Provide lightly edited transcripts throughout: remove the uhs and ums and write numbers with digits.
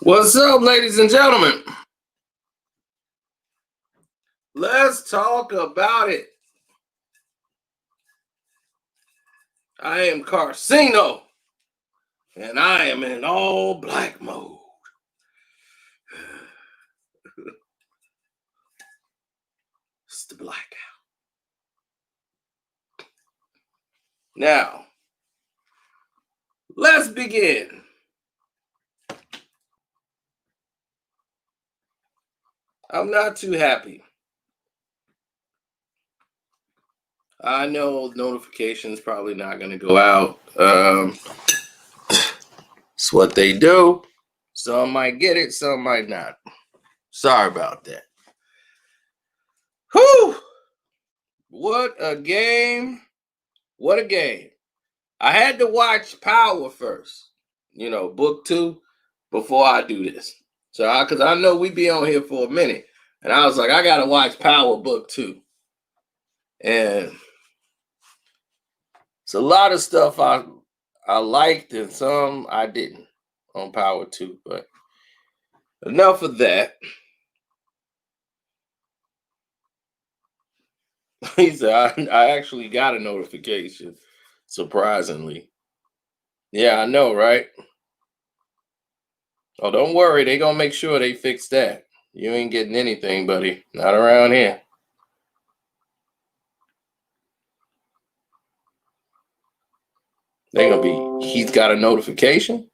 What's up, ladies and gentlemen? Let's talk about it. I am Carcino, and I am in all black mode. It's the blackout. Now, let's begin. I'm not too happy. I know notifications probably not going to go out. It's what they do. Some might get it, some might not. Sorry about that. Whew! What a game. What a game. I had to watch Power first, book 2, before I do this. So, because I know we be on here for a minute. And I was like, I got to watch Power book 2. And it's a lot of stuff I liked and some I didn't on Power 2. But enough of that. He said, I actually got a notification, surprisingly. Yeah, I know, right? Oh, don't worry. They're going to make sure they fix that. You ain't getting anything, buddy. Not around here. They're going to be, he's got a notification?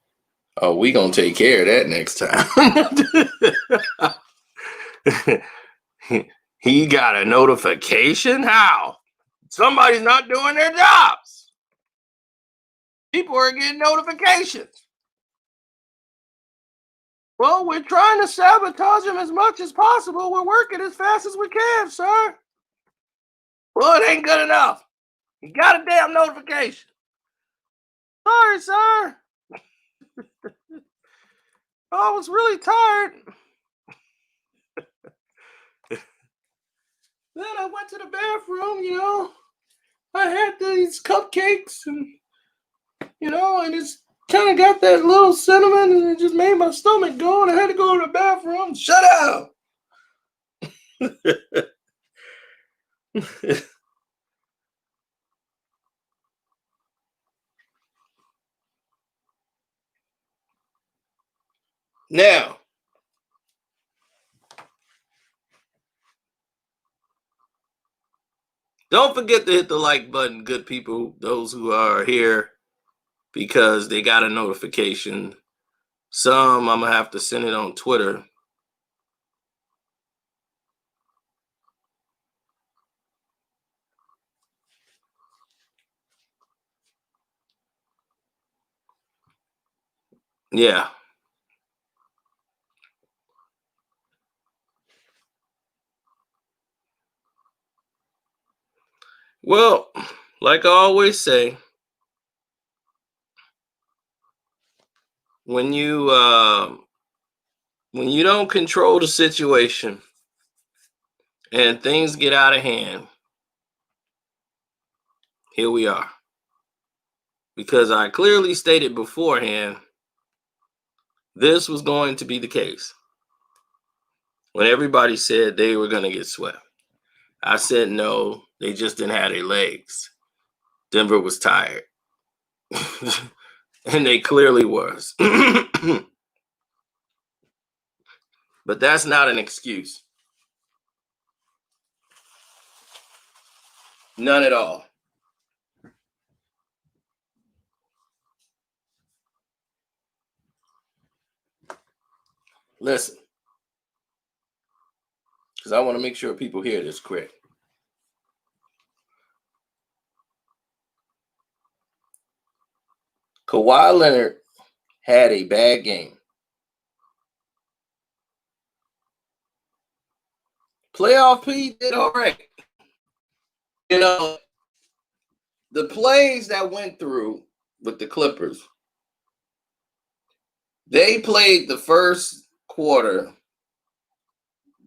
Oh, we going to take care of that next time. He got a notification? How? Somebody's not doing their jobs. People are getting notifications. Well, we're trying to sabotage him as much as possible. We're working as fast as we can, sir. Well, it ain't good enough. You got a damn notification. Sorry, sir. I was really tired. Then I went to the bathroom, I had these cupcakes and, and it's kind of got that little cinnamon and it just made my stomach go and I had to go to the bathroom. Shut up. Now, don't forget to hit the like button, good people, those who are here, because they got a notification. Some I'm going to have to send it on Twitter. Yeah. Well, like I always say, when you don't control the situation and things get out of hand, here we are. Because I clearly stated beforehand this was going to be the case. When everybody said they were going to get swept, I said no, they just didn't have their legs. Denver was tired. And they clearly was. But that's not an excuse. None at all. Listen, because I want to make sure people hear this quick. Kawhi Leonard had a bad game. Playoff P did all right. The plays that went through with the Clippers, they played the first quarter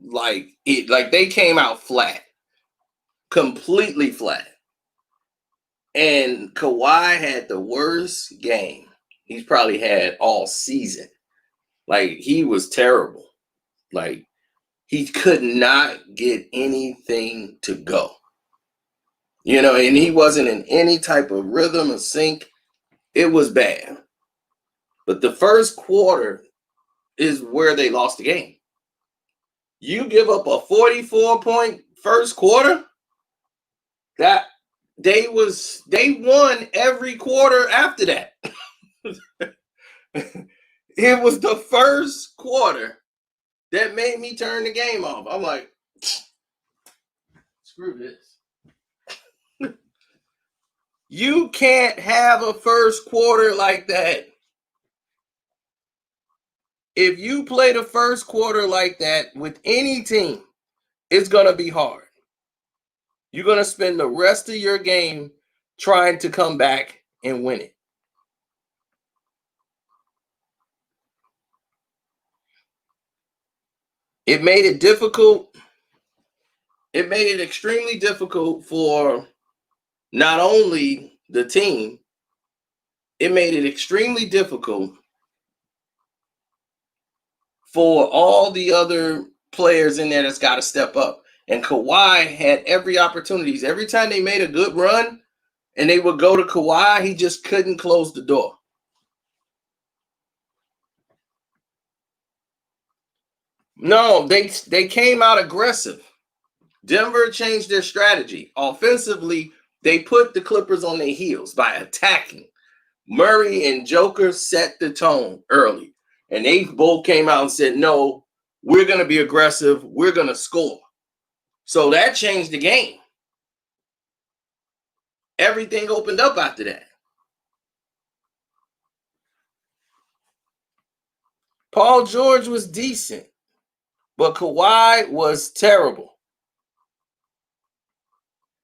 like they came out flat, completely flat. And Kawhi had the worst game he's probably had all season. Like, he was terrible. Like, he could not get anything to go. And he wasn't in any type of rhythm or sync. It was bad. But the first quarter is where they lost the game. You give up a 44-point first quarter, that they won every quarter after that. It was the first quarter that made me turn the game off. I'm like, screw this. You can't have a first quarter like that. If you play the first quarter like that with any team, it's going to be hard. You're going to spend the rest of your game trying to come back and win it. It made it difficult. It made it extremely difficult for not only the team, it made it extremely difficult for all the other players in there that's got to step up. And Kawhi had every opportunity. Every time they made a good run and they would go to Kawhi, he just couldn't close the door. No, they came out aggressive. Denver changed their strategy. Offensively, they put the Clippers on their heels by attacking. Murray and Joker set the tone early. And they both came out and said, no, we're going to be aggressive. We're going to score. So that changed the game. Everything opened up after that. Paul George was decent, but Kawhi was terrible.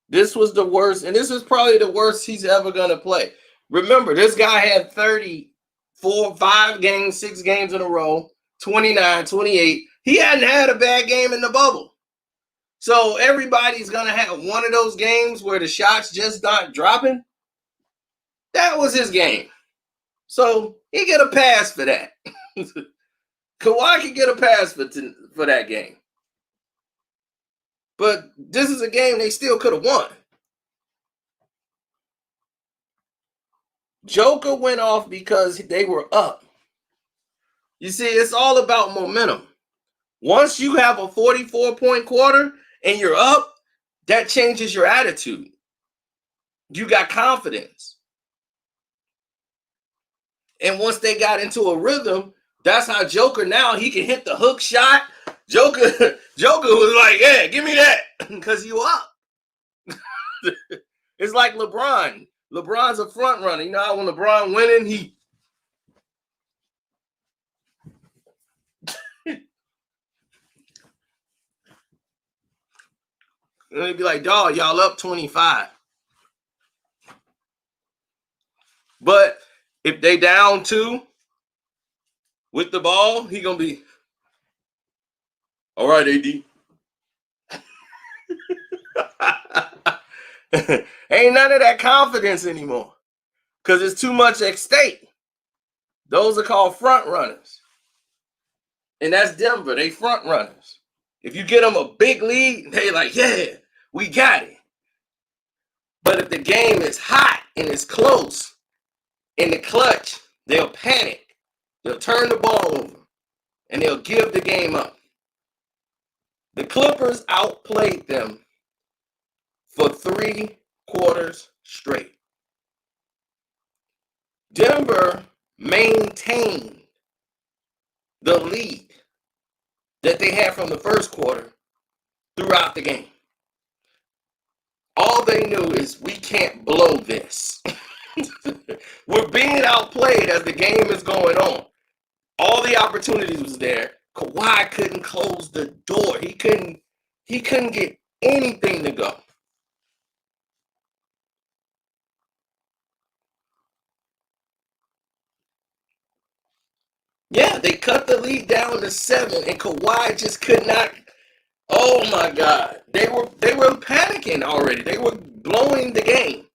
This was the worst, and this is probably the worst he's ever going to play. Remember, this guy had 34, 5 games, 6 games in a row, 29, 28. He hadn't had a bad game in the bubble. So everybody's going to have one of those games where the shots just not dropping. That was his game. So he get a pass for that. Kawhi can get a pass for that game. But this is a game they still could have won. Joker went off because they were up. You see, it's all about momentum. Once you have a 44-point quarter and you're up, that changes your attitude. You got confidence. And once they got into a rhythm, that's how Joker now, he can hit the hook shot. Joker was like, yeah, give me that, because you up. It's like LeBron. LeBron's a front runner. You know how when LeBron winning, he and he'd be like, dog, y'all up 25. But if they down 2 with the ball, he gonna be, all right, AD. Ain't none of that confidence anymore because it's too much at stake. Those are called front runners. And that's Denver. They front runners. If you get them a big lead, they like, yeah, we got it. But if the game is hot and it's close, in the clutch, they'll panic. They'll turn the ball over and they'll give the game up. The Clippers outplayed them for 3 quarters straight. Denver maintained the lead that they had from the first quarter throughout the game. All they knew is we can't blow this. We're being outplayed as the game is going on. All the opportunities was there. Kawhi couldn't close the door. He couldn't get anything to go. Yeah, they cut the lead down to 7, and Kawhi just could not. Oh my God, they were panicking already. They were blowing the game.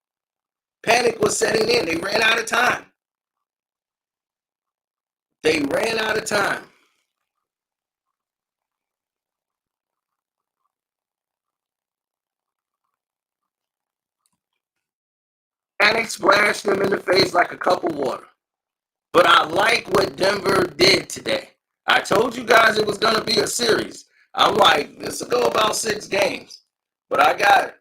Panic was setting in. They ran out of time. Panic splashed them in the face like a cup of water. But I like what Denver did today. I told you guys it was going to be a series. I'm like, this will go about 6 games. But I got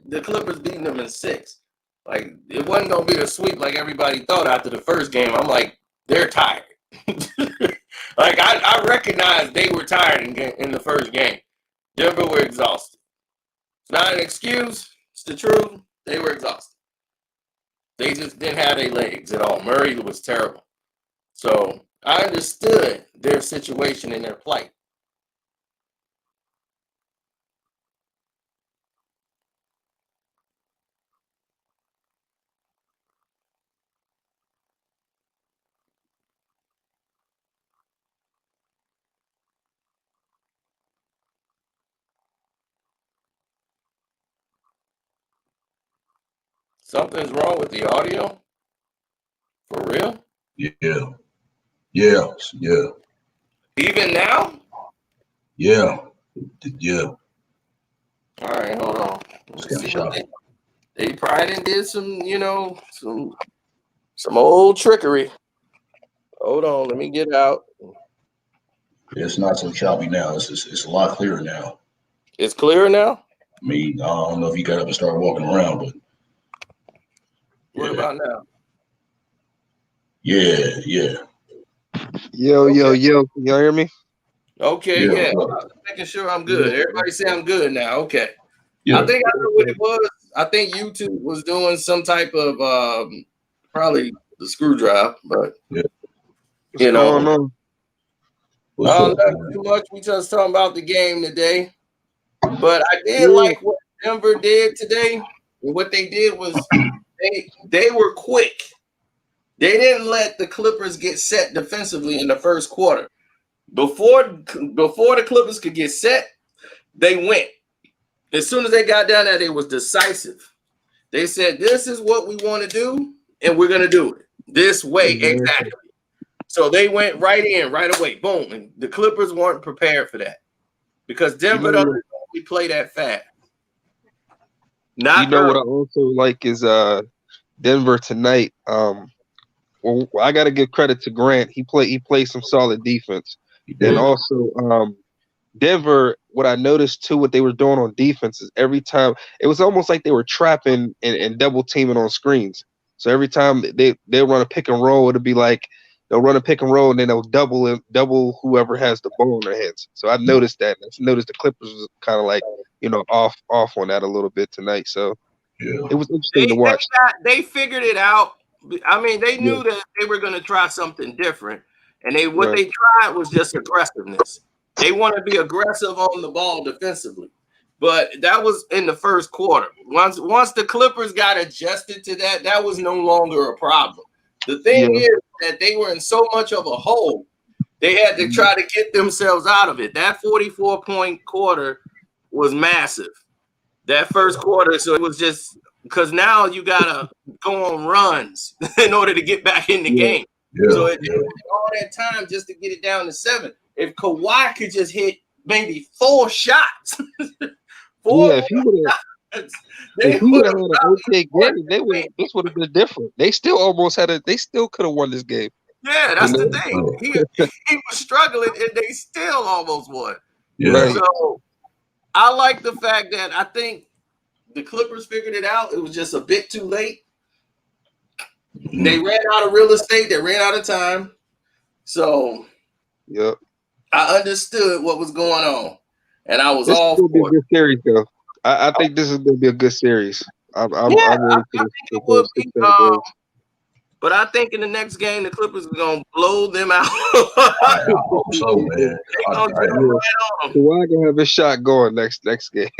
the Clippers beating them in 6. Like, it wasn't going to be a sweep like everybody thought after the first game. I'm like, they're tired. Like, I recognized they were tired in the first game. Denver were exhausted. It's not an excuse. It's the truth. They were exhausted. They just didn't have their legs at all. Murray was terrible. So I understood their situation and their plight. Something's wrong with the audio? For real? Yeah. Yeah. Even now? Yeah. All right, hold on. Let's see what they probably did some, some old trickery. Hold on, let me get out. It's not so choppy now. It's a lot clearer now. It's clearer now? I mean, I don't know if you got up and started walking around, but what about now? Yeah. Yo. Y'all hear me? Okay, yeah. I'm making sure I'm good. Everybody say I'm good now. Okay. Yeah. I think I know what it was. I think YouTube was doing some type of probably the screwdriver, but What's going on? Nothing too much. We just talking about the game today. But I did like what Denver did today. And what they did was they were quick. They didn't let the Clippers get set defensively in the first quarter. Before the Clippers could get set, they went. As soon as they got down there, they was decisive. They said, this is what we want to do, and we're going to do it this way. Exactly. So they went right in, right away. Boom. And the Clippers weren't prepared for that because Denver doesn't really play that fast. What I also like is Denver tonight. Well, I got to give credit to Grant. He played some solid defense. And also Denver, what I noticed too, what they were doing on defense is every time it was almost like they were trapping and double teaming on screens. So every time they run a pick and roll, it'll be like they'll run a pick and roll and then they'll double whoever has the ball in their hands. So I noticed that. I noticed the Clippers was kind of like, off on that a little bit tonight. So it was interesting to watch. They figured it out. I mean, they knew that they were going to try something different. And they tried was just aggressiveness. They want to be aggressive on the ball defensively. But that was in the first quarter. Once the Clippers got adjusted to that, that was no longer a problem. The thing is that they were in so much of a hole, they had to try to get themselves out of it. That 44-point quarter was massive. That first quarter, so it was just because now you got to go on runs in order to get back in the game. So it took all that time just to get it down to 7. If Kawhi could just hit maybe 4 shots, if he would have had an okay game, this would have been different. They still almost they still could have won this game. Yeah, that's the thing. He was struggling and they still almost won. Yeah. So I like the fact that I think the Clippers figured it out. It was just a bit too late. They ran out of real estate. They ran out of time. So I understood what was going on. And I was all for it. This is going to be a good series, though. I think this is going to be a good series. I'm ready for this. But I think in the next game, the Clippers are going to blow them out. I hope so, man. Kawhi can have a shot going next game.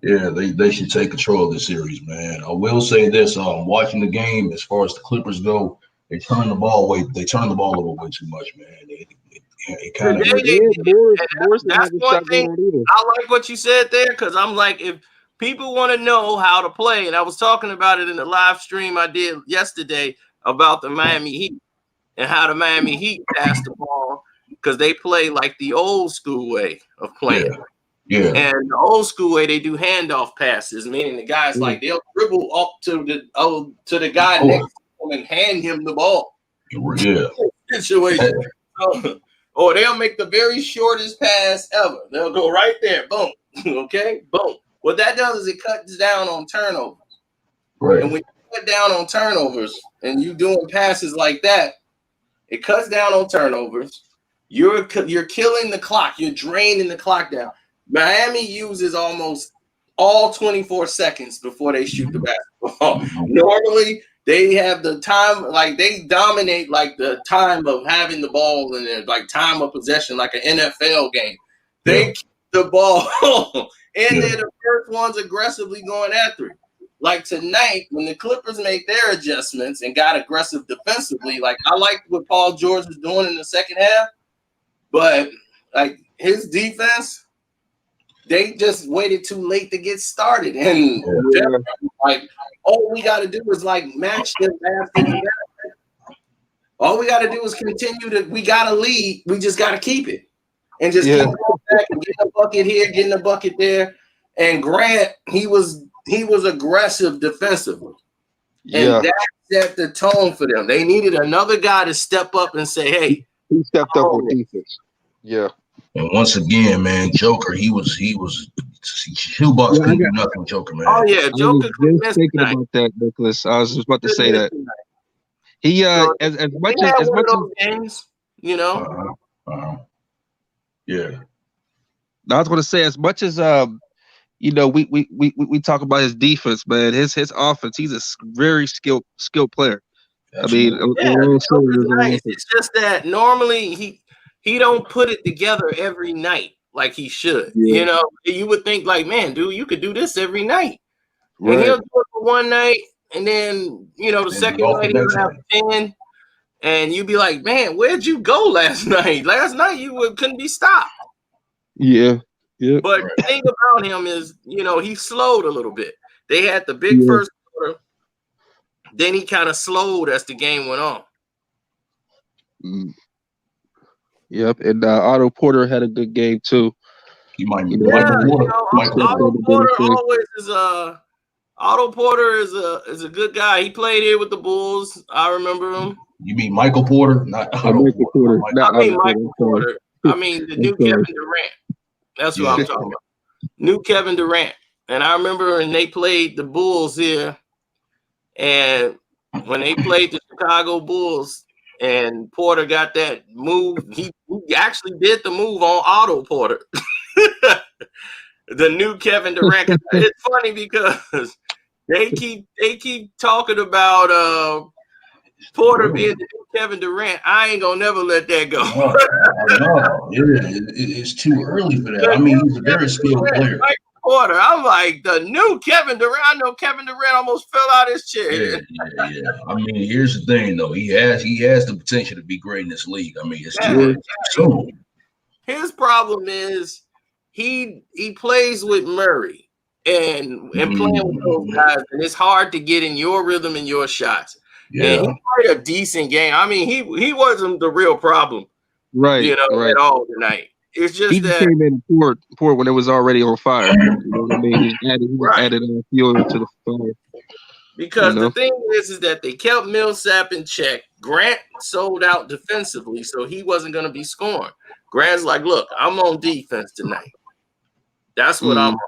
Yeah, they should take control of the series, man. I will say this: watching the game, as far as the Clippers go, they turn the ball over way too much, man. It kind of that's one thing. I like what you said there because I'm like, if People want to know how to play, and I was talking about it in the live stream I did yesterday about the Miami Heat and how the Miami Heat pass the ball because they play like the old school way of playing. Yeah. And the old school way, they do handoff passes, meaning the guys like they'll dribble up to the guy next to him and hand him the ball. Yeah. Situation. Or they'll make the very shortest pass ever. They'll go right there. Boom. Okay? Boom. What that does is it cuts down on turnovers. Right. And when you cut down on turnovers and you doing passes like that, it cuts down on turnovers. You're killing the clock. You're draining the clock down. Miami uses almost all 24 seconds before they shoot the basketball. Normally, they have the time, like they dominate like the time of having the ball in there, like time of possession, like an NFL game. They keep the ball and they're the first ones aggressively going after it. Like tonight, when the Clippers made their adjustments and got aggressive defensively, like I liked what Paul George was doing in the second half, but like his defense, they just waited too late to get started. And like all we got to do is like match them baskets. All we got to do is continue to. We got to lead. We just got to keep it and just keep going back and getting a bucket here, getting a bucket there. And Grant, he was aggressive defensively, and that set the tone for them. They needed another guy to step up and say, "Hey." He stepped up on defense. Yeah. And once again, man, Joker, he was shoebox couldn't do nothing, Joker, man. Oh yeah, Joker. I was just thinking about that, Nicholas. I was just about to say that. He as much as games, you know. Yeah. I was going to say as much as you know, we talk about his defense, man. His offense, he's a very skilled player. That's nice. It's just that normally he don't put it together every night like he should. Yeah. You know, you would think like, man, dude, you could do this every night. Right. And he'll do it for one night, and then the second night he'll have 10, and you'd be like, man, where'd you go last night? Last night you couldn't be stopped. Yeah. Yeah. But the thing about him is, he slowed a little bit. They had the big first quarter, then he kind of slowed as the game went on. Yep, and Otto Porter had a good game too. Otto Porter always is Otto Porter is a good guy. He played here with the Bulls. I remember him. You mean Michael Porter, not Otto Porter? Michael Porter. I mean the new Kevin Durant. That's what I'm talking about. New Kevin Durant. And I remember when they played the Bulls here, and when they played the Chicago Bulls, and Porter got that move, he actually did the move on Otto Porter. The new Kevin Durant. It's funny because they keep talking about Porter being the new Kevin Durant. I ain't gonna never let that go. It's too early for that. I mean, he's a very skilled player. Porter, I'm like the new Kevin Durant. I know Kevin Durant almost fell out his chair. Yeah. I mean, here's the thing, though. He has the potential to be great in this league. I mean, it's too his problem is he plays with Murray and playing with those guys, and it's hard to get in your rhythm and your shots. Yeah, and he played a decent game. I mean, he wasn't the real problem, right? At all tonight. It's just he came in poor when it was already on fire. You know what I mean? He added fuel to the fire. Because the thing is that they kept Millsap in check. Grant sold out defensively, so he wasn't going to be scoring. Grant's like, look, I'm on defense tonight. That's what I'm on.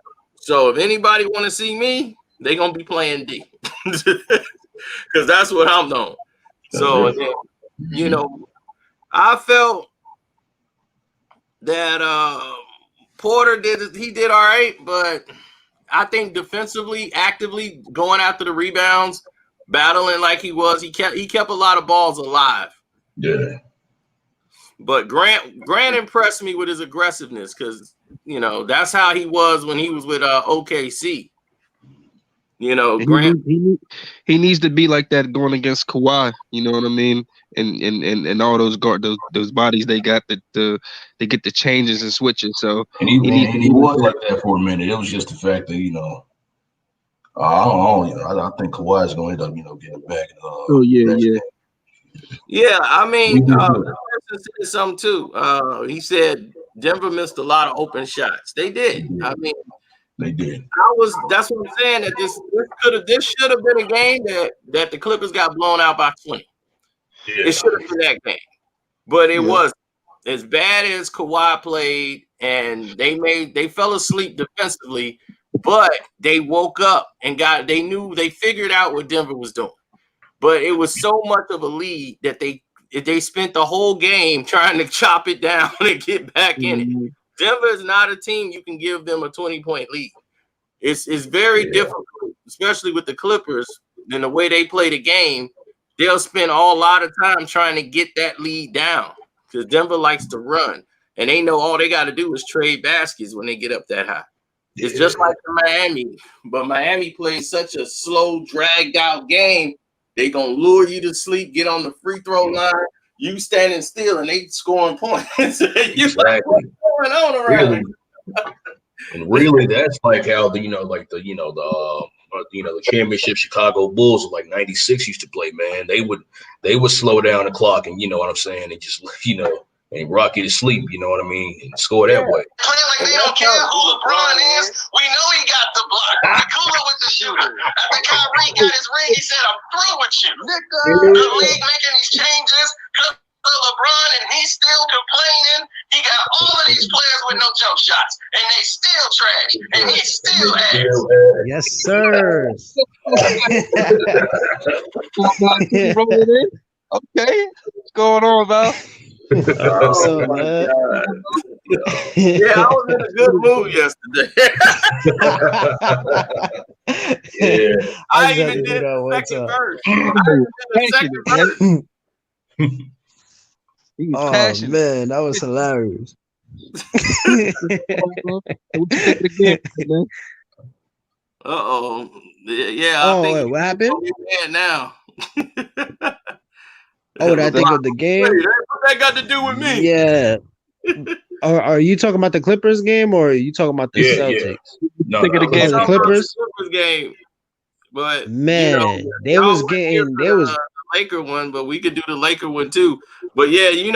So if anybody want to see me, they're going to be playing D. Because that's what I'm on. So, I felt that Porter did all right, but I think defensively, actively going after the rebounds, battling like he was, he kept a lot of balls alive. Yeah. But Grant impressed me with his aggressiveness because that's how he was when he was with OKC. Grant he needs to be like that going against Kawhi. You know what I mean? And all those those bodies they got they get the changes and switches. So he was like that for a minute. It was just the fact that I think Kawhi is going to end up, getting back. Oh yeah, Next yeah. game. Yeah, I mean, We that do. person said something too. He said Denver missed a lot of open shots. They They did. did. I mean, They did. that's what I'm saying. That this should have been a game that the Clippers got blown out by 20. Yeah. It should have been that game, but it Yeah. was as bad as Kawhi played, and they fell asleep defensively, but they woke up and they figured out what Denver was doing. But it was so much of a lead that they spent the whole game trying to chop it down and get back in it. Mhm. Denver is not a team you can give them a 20-point lead. It's very difficult, especially with the Clippers and the way they play the game. They'll spend a lot of time trying to get that lead down because Denver likes to run, and they know all they got to do is trade baskets when they get up that high. It's just like Miami, but Miami plays such a slow, dragged out game. They gonna lure you to sleep, get on the free throw line, you standing still, and they scoring points. You like, what's going on around Really, and really, that's like how the championship Chicago Bulls of like '96 used to play. Man, they would slow down the clock, and you know what I'm saying, and just and rock you to sleep. You know what I mean, and score that way. Playing like they don't care who LeBron is. We know he got the block. We cooler with the shooter. After Kyrie got his ring, he said, "I'm through with you." The league making these changes. LeBron, and he's still complaining. He got all of these players with no jump shots, and they still trash, and he's still ass. Yes, sir. Okay, what's going on, Val? What's up, man? Yeah, I was in a good mood yesterday. I even did the second verse. Oh passionate. man, that was hilarious. Uh-oh. Yeah. Oh, I think wait, what happened? Mad now. Oh, that thing with the game? What that got to do with me? Yeah. Are you talking about the Clippers game or are you talking about the Celtics? No, the Clippers game. But man, they was the Laker one, but we could do the Laker one too. But yeah, they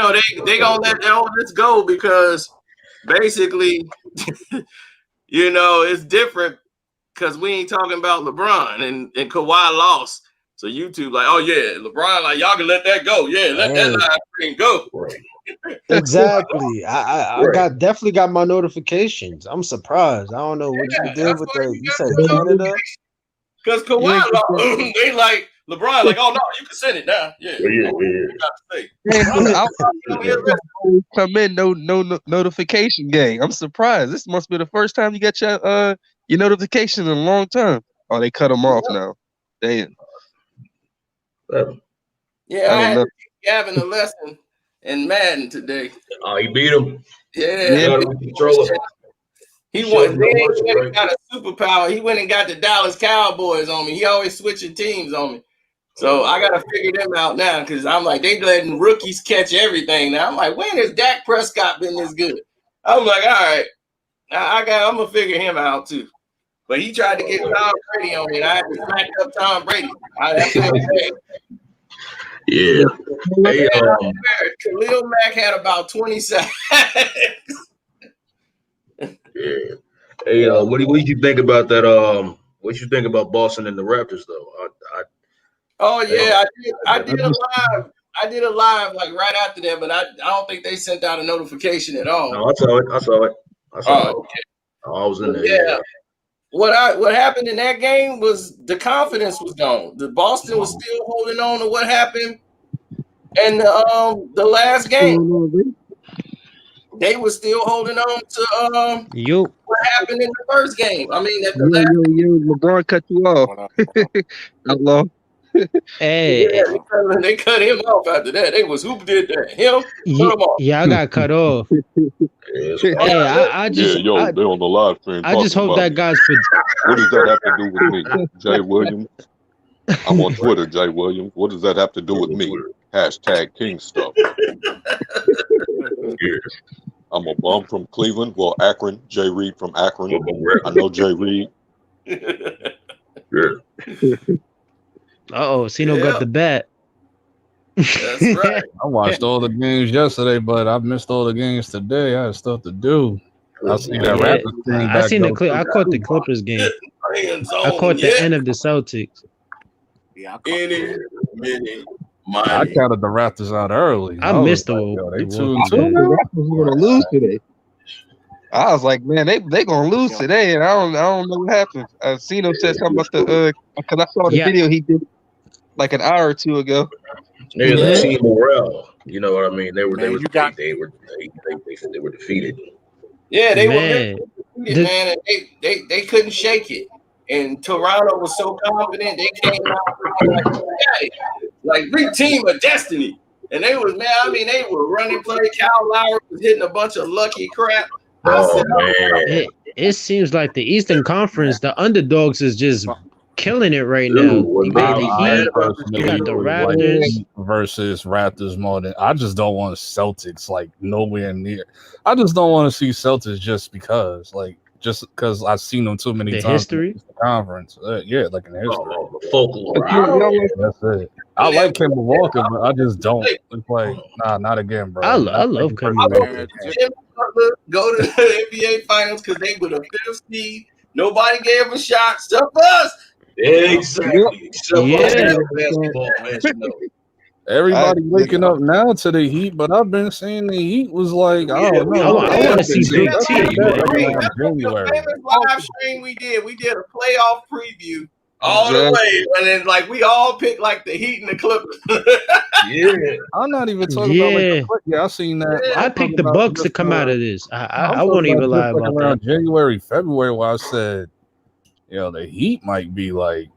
gonna let all this go because basically, it's different because we ain't talking about LeBron and Kawhi lost. So YouTube like, oh yeah, LeBron like y'all can let that go. Yeah, let that live thing go. Exactly. I definitely got my notifications. I'm surprised. I don't know what you did with you said Canada. Because Kawhi lost, they like LeBron like, oh no, you can send it now. Yeah. Come in, no notification gang. I'm surprised. This must be the first time you got your notification in a long time. Oh, they cut them off now. Damn. Yeah, I had to teach Gavin a lesson in Madden today. Oh, he beat him. Yeah. Controller. He went and got a superpower. He went and got the Dallas Cowboys on me. He always switching teams on me. So I gotta figure them out now because I'm like, they letting rookies catch everything now. I'm like, when has Dak Prescott been this good? I'm like, all right, I'm gonna figure him out too. But he tried to get Tom Brady on me, and I had to smack up Tom Brady. Yeah. Hey, Khalil Mack had about 20 seconds. Yeah. Hey, what did you think about that? What you think about Boston and the Raptors, though? I did a live. I did a live like right after that, but I don't think they sent out a notification at all. No, I saw it. Okay. I was in there. Yeah. What happened in that game was the confidence was gone. The Boston was still holding on to what happened in the last game. They were still holding on to what happened in the first game. I mean, LeBron cut you off. Outlaw. Hey, they cut him off after that. Who did that? Him? Yeah, I got cut off. Hey, I just they're on the live stream. I just hope that guy's. What does that have to do with me, Jay Williams? I'm on Twitter, Jay Williams. What does that have to do with me? Hashtag King stuff. I'm a bum from Cleveland. Well, Akron. Jay Reed from Akron. I know Jay Reed. Cino got the bat. That's right. I watched all the games yesterday, but I missed all the games today. I had stuff to do. I see that Raptors team I back seen the though. clip. I caught the Clippers game. I caught the end of the Celtics. Yeah, Any minute. I counted the Raptors out early. I missed the they 2-2 The now. Raptors were gonna lose today. I was like, man, they gonna lose today, and I don't know what happened. Cino said something about the because I saw the video he did like an hour or two ago. Niggas the team morale. You know what I mean? They were defeated. Yeah, they were defeated, man, and they couldn't shake it. And Toronto was so confident they came out like team of destiny. And they was, man, I mean, they were running play. Kyle Lowry was hitting a bunch of lucky crap. It seems like the Eastern Conference, the underdogs is just killing it right now. You got the Heat, you got the Raptors versus Raptors more than I just don't want Celtics like nowhere near. I just don't want to see Celtics just because I've seen them too many times. History? In the conference, yeah, like in history. The folklore. That's it. I like Kemba Walker, but I just don't. It's like, not again, bro. I love Kemba Walker. Go to the NBA Finals because they were the 5th seed. Nobody gave them a shot. Except us. Exactly. Everybody waking up now to the Heat, but I've been saying the Heat was like, I don't know. I want to see Big T. January. Live stream we did a playoff preview all the way, and then like we all picked like the Heat and the Clippers. I'm not even talking about like the Clippers. Yeah, I seen that. I picked the Bucks to come out of this. I won't even lie about around that. January, February, where I said, the Heat might be like,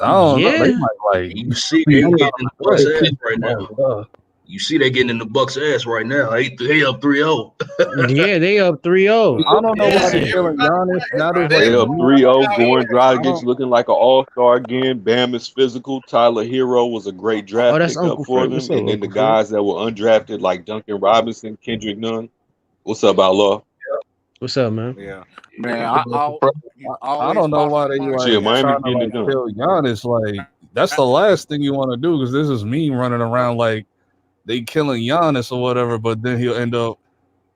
I don't know. They might like. You see, they getting in the Bucks' ass right now. You see, they getting in the Bucks' ass right now. They up 3-0. Yeah, they up 3-0. I don't know why they're feeling Giannis. Now they up 3-0. Goran Dragic looking like an all-star again. Bam is physical. Tyler Hero was a great draft pickup for them. And then the guys that were undrafted like Duncan Robinson, Kendrick Nunn. What's up, Outlaw? What's up, man? Yeah, man. I don't know why they like Miami trying to kill Giannis. Like that's the last thing you want to do because this is me running around like they killing Giannis or whatever. But then he'll end up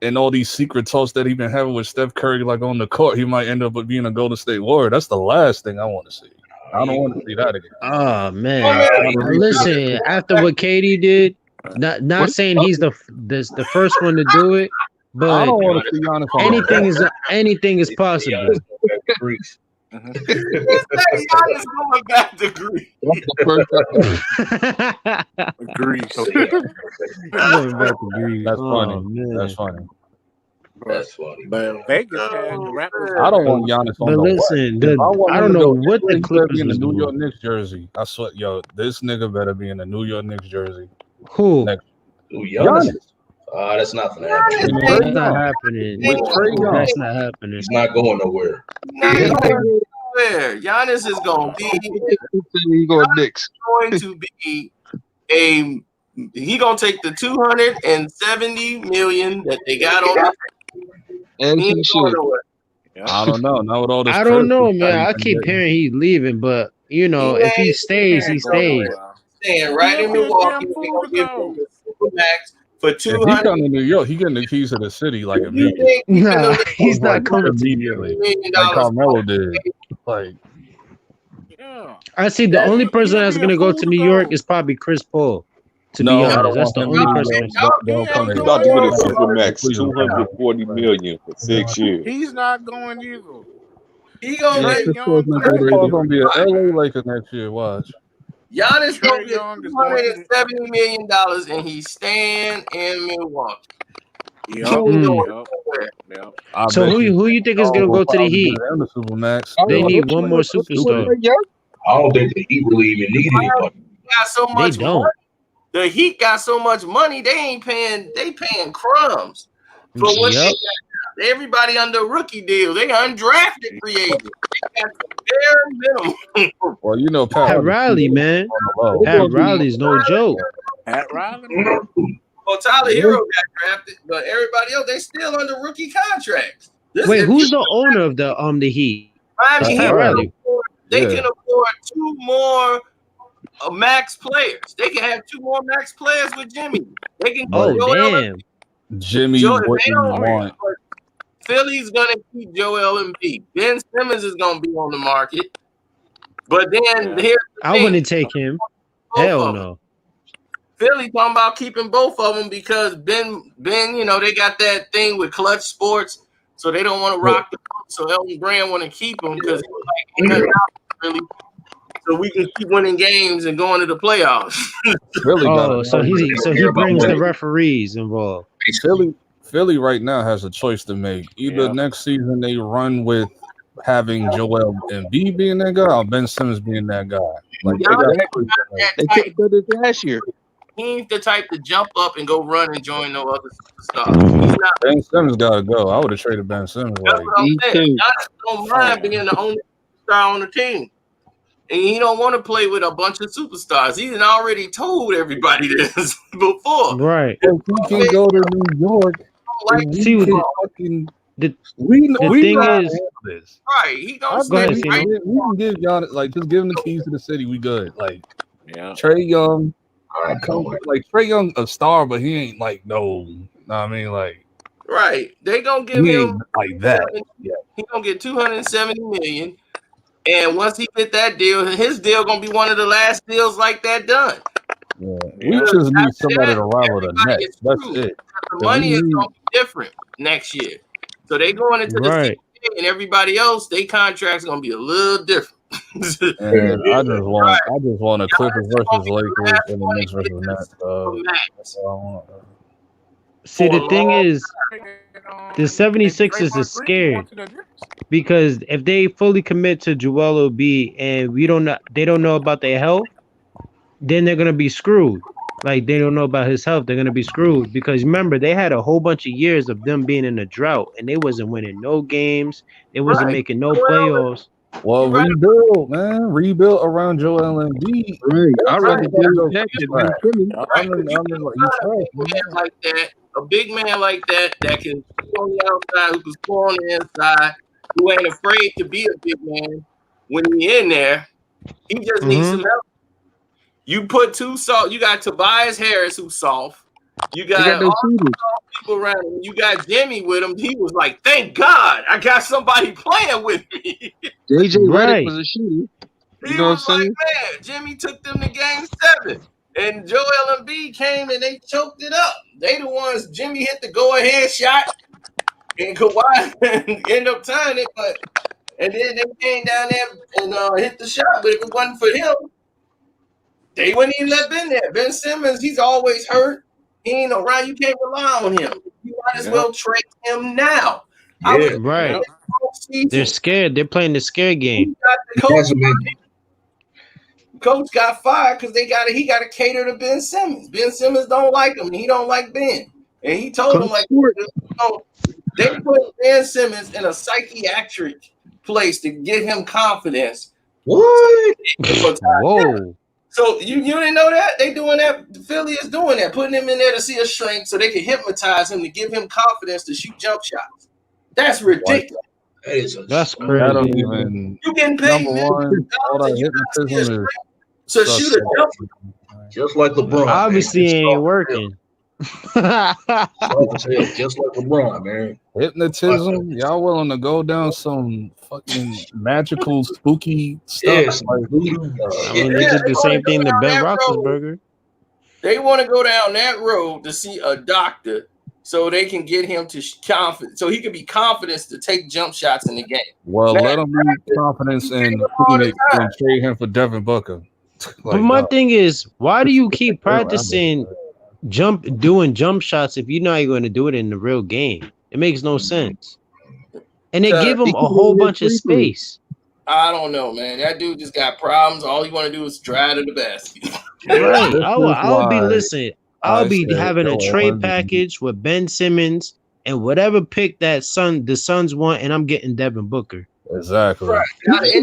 in all these secret talks that he's been having with Steph Curry, like on the court. He might end up being a Golden State Warrior. That's the last thing I want to see. I don't want to see that again. Oh man! Listen, after what KD did, not saying he's the first one to do it. But I don't want to see Giannis anything is possible. Giannis going back to Greece. Greece. Going back to Greece. That's funny. That's funny. That's funny. But Vegas had the Raptors. I don't want Giannis on but listen, I don't know what the Clippers in the is New doing. York Knicks jersey. I swear, this nigga better be in the New York Knicks jersey. Who? Giannis. That's not gonna happen. That's not happening. That's not happening. He's not going nowhere. Giannis is going to be he going to take the $270 million that they got on and he should. I don't know. Not with all this. I don't know, man. I keep hearing he's leaving, but if he stays, he stays. Staying right in Milwaukee. They're going to give him the Supermax for $200. If he come to New York, he getting the keys to the city like immediately. Nah, he's not coming immediately. Like Carmelo did. Like, I see the only person that's gonna go to New York is probably Chris Paul. To be honest, that's the only person. He's about to get a Supermax, $240 million for 6 years. He's not going either. He gonna be an LA Lakers next year. Watch. Giannis gonna get $270 million, and he's staying in Milwaukee. So who you think is gonna go to the Heat? They need one more superstar. I don't think the Heat really even need anybody. Got so much money. The Heat got so much money, they paying crumbs for what they got. Everybody under rookie deal. They undrafted free agents. They got the bare minimum. Well, Pat Riley, man. Pat Riley's no joke. Pat Riley. Well, Tyler Hero got drafted, but everybody else they still under rookie contracts. Wait, who's the owner of the Heat? Pat Riley. they can afford 2 more max players. They can have 2 more max players with Jimmy. They can damn. Jimmy wouldn't want. Philly's gonna keep Joel Embiid. Ben Simmons is gonna be on the market. But then here's the I thing. wouldn't take him. Hell no. Philly talking about keeping both of them because Ben, you know, they got that thing with Clutch Sports, so they don't want to rock the boat. So Elton Brand want to keep him because he's like, really, so we can keep winning games and going to the playoffs. So he brings the referees involved. Philly right now has a choice to make. Either next season they run with having Joel Embiid being that guy or Ben Simmons being that guy. Like they did it last year. He ain't the type to jump up and go run and join no other superstars. He's not. Ben Simmons gotta go. I would have traded Ben Simmons. That's what I'm saying. Giannis don't mind being the only star on the team. And he don't want to play with a bunch of superstars. He's already told everybody this before. Right. If we can go to New York, see what the thing is. This. Right. He don't go ahead, we can give Giannis, like, just give him the keys to the city. We good. Like, Trey Young. Like Trey Young, a star, but he ain't like I mean, like, right. They gonna give him like that. Yeah, he gonna get $270 million, and once he get that deal, his deal gonna be one of the last deals like that done. Yeah, we just need somebody to rival the Nets. That's it. The money is gonna be different next year, so they going into the season, and everybody else, their contract's gonna be a little different. And I just want a Clippers versus Lakers and the Knicks versus Nets. See, the thing is, the 76ers are scared because if they fully commit to Joel Embiid and they don't know about their health, then they're gonna be screwed. Like, they don't know about his health, they're gonna be screwed because remember they had a whole bunch of years of them being in a drought and they wasn't winning no games, they wasn't making no playoffs. Well, rebuild, man. Rebuild around Joel Embiid. Right. I'd rather do like that. A big man like that can be on the outside, who can score on the inside, who ain't afraid to be a big man when he in there. He just needs some help. You put 2 soft. You got Tobias Harris, who's soft. You got all the people around him. You got Jimmy with him. He was like, "Thank God, I got somebody playing with me." JJ Redick was a shooter. He was like, "Man, Jimmy took them to Game 7, and Joel Embiid came and they choked it up. They the ones. Jimmy hit the go-ahead shot, and Kawhi ended up tying it, and then they came down there and hit the shot. But if it wasn't for him, they wouldn't even let Ben there. Ben Simmons, he's always hurt. He ain't around. You can't rely on him. You might as well trade him now." Yeah, right. They're scared. They're playing the scare game. Coach got fired because he got to cater to Ben Simmons. Ben Simmons don't like him, and he don't like Ben. And he told him, like, they put Ben Simmons in a psychiatric place to give him confidence. What? Whoa. So you didn't know that? They doing that. Philly is doing that, putting him in there to see a shrink so they can hypnotize him to give him confidence to shoot jump shots. That's ridiculous. That's crazy. I don't even. You getting paid to shoot a jump. Just like LeBron. Obviously, it ain't working. Just like LeBron, man. Hypnotism. Y'all willing to go down some fucking magical, spooky stuff? Yes. I mean, they did the same thing to Ben Roethlisberger. They want to go down that road to see a doctor so they can get him to confident, so he can be confident to take jump shots in the game. Well, let him be confidence and trade him for Devin Booker. But my thing is, why do you keep practicing doing jump shots if you're not going to do it in the real game? It makes no sense. And they give him a whole bunch of space. I don't know, man. That dude just got problems. All you want to do is drive to the basket. Right. I'll be having a trade package with Ben Simmons and whatever pick that the Suns want, and I'm getting Devin Booker. Exactly. Right. They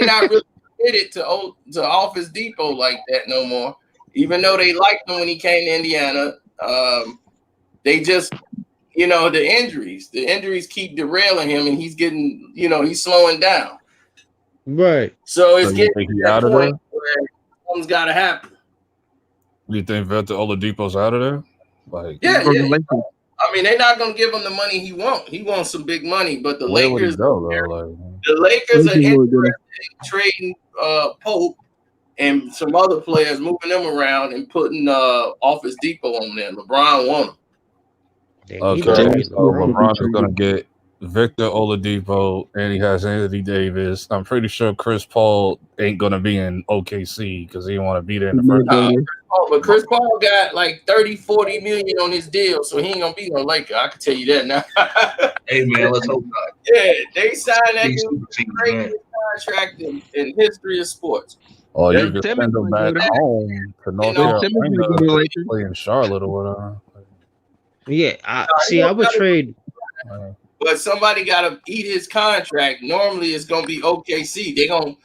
not really committed to Office Depot like that no more. Even though they liked him when he came to Indiana, they just the injuries. The injuries keep derailing him, and he's getting, he's slowing down. Right. So it's So you getting think to he that out of point there? where something's got to happen. You think Victor Oladipo's out of there? Like, Yeah. I mean, they're not going to give him the money he wants. He wants some big money, but the where would he Lakers, go though? Like, the Lakers are interested in trading Pope and some other players, moving them around and putting Office Depot on there. LeBron won him. okay, so LeBron is gonna get Victor Oladipo, and he has Anthony Davis. I'm pretty sure Chris Paul ain't gonna be in OKC because he didn't want to be there in the first place. But Chris Paul got like 30-40 million on his deal, so he ain't gonna be no Laker. I can tell you that now. Hey man, let's hope not. Yeah, they signed that dude the greatest contract in history of sports. Oh, you can send him back home to North Carolina, play in Charlotte or whatever. Yeah, I would trade. But somebody got to eat his contract. Normally, it's gonna be OKC. They gonna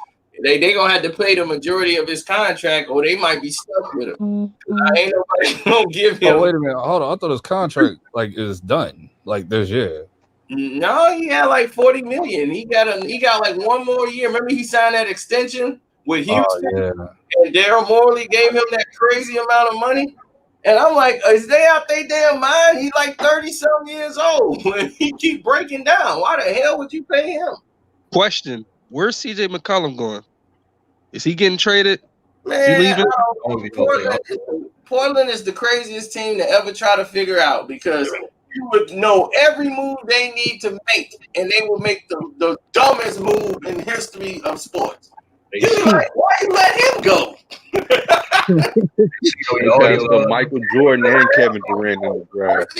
have to pay the majority of his contract, or they might be stuck with him. Ain't nobody gonna give him. Oh wait a minute, hold on. I thought his contract is done like this year. No, he had like 40 million. He got like one more year. Remember, he signed that extension with Houston, and Daryl Morley gave him that crazy amount of money. And I'm like, is they out their damn mind? He's like 30-something years old. He keep breaking down. Why the hell would you pay him? Question: where's CJ McCollum going? Is he getting traded? Man, he leaving? Portland is the craziest team to ever try to figure out, because you would know every move they need to make, and they will make the dumbest move in the history of sports. You're like, why you let him go? Michael Jordan and Kevin Durant in the draft.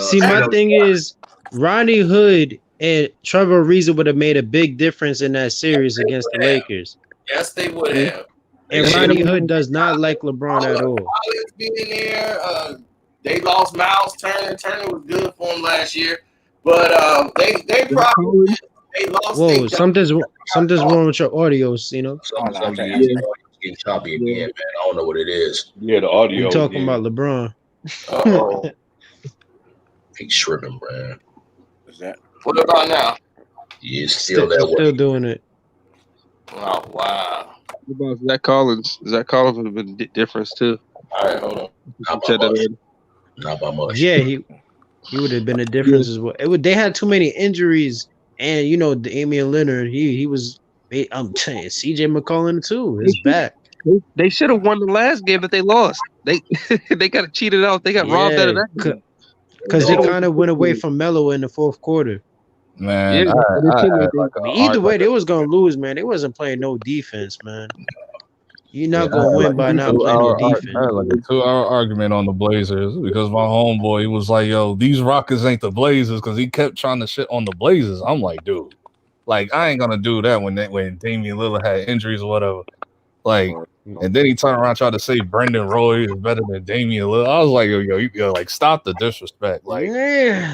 See, my thing is, Ronnie Hood and Trevor Ariza would have made a big difference in that series against the Lakers. Yes, they would have. And Ronnie Hood does not like LeBron at all. Being there, they lost Miles Turner. Turner was good for them last year, but they probably. Whoa, something's wrong with your audio, Cino. Getting choppy again, man. I don't know what it is. Yeah, the audio. You talking about LeBron? He's tripping, man. What about now? He's still that way. Still doing it. Oh wow. What about Zach Collins? Zach Collins would have been a difference too. All right, hold on. Not by much. Yeah, he would have been a difference as well. They had too many injuries. And Damian Leonard, he was. I'm telling you, CJ McCollum too. His back. They should have won the last game that they lost. They got cheated out. They got robbed out of that. Because they kind of went away from Melo in the fourth quarter. Man, either way, they was gonna lose, man. They wasn't playing no defense, man. You're not gonna win by not playing no defense. I had like a 2-hour argument on the Blazers because my homeboy, he was like, "Yo, these Rockets ain't the Blazers," because he kept trying to shit on the Blazers. I'm like, dude, like I ain't gonna do that when Damian Lillard had injuries or whatever. Like, and then he turned around and tried to say Brendan Roy is better than Damian Lillard. I was like, yo, like stop the disrespect. Like,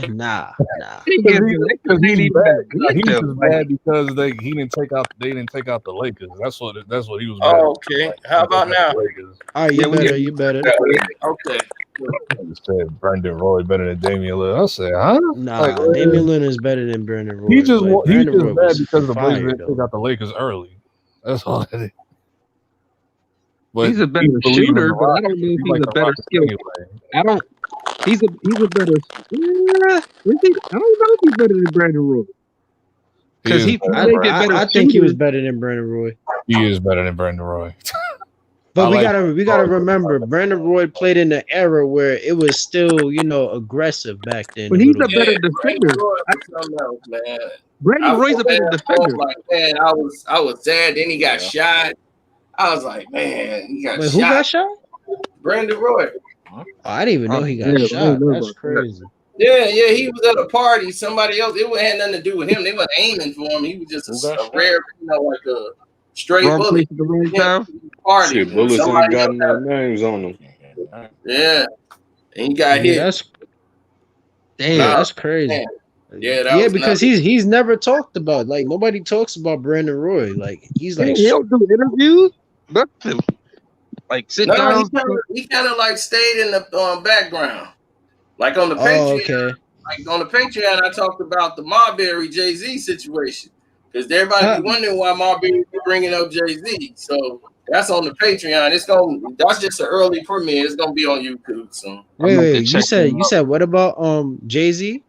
nah. He's just bad because they didn't take out the Lakers. That's what he was. Oh, okay. Like, how about now? All right, you better. Okay. I said Brendan Roy better than Damian Lillard. I said, huh? Nah, Damian Lillard is better than Brendan Roy. He's just bad because the Blazers didn't take out the Lakers early. That's all it is. But he's a better shooter, but I don't know if he's a better skill. Anyway. He's a better. I don't know if he's better than Brandon Roy. Because I think he was better than Brandon Roy. He is better than Brandon Roy. But we gotta remember, Brandon Roy played in the era where it was still, aggressive back then. But he's a better defender. Brandon Roy's a better defender. Like, man, I was sad. Then he got shot. I was like, man, he got shot. Who got shot? Brandon Roy. Oh, I didn't even know he got shot. That's crazy. Yeah, he was at a party. Somebody else, it had nothing to do with him. They weren't aiming for him. He was just a rare, like a straight bullet. Party. Bullets ain't got no names on them. Yeah. And he got hit. That's crazy. Man. Yeah, because he's never talked about. Like, nobody talks about Brandon Roy. Like, he's like, he don't do interviews. Nothing. Like sit No, down. he kind of like stayed in the background. Like on the Patreon, okay. like on the Patreon, I talked about the Marbury Jay-Z situation because everybody be wondering why Marbury be bringing up Jay-Z. So that's on the Patreon. That's just an early premiere. It's gonna be on YouTube soon. Wait. You said what about Jay-Z?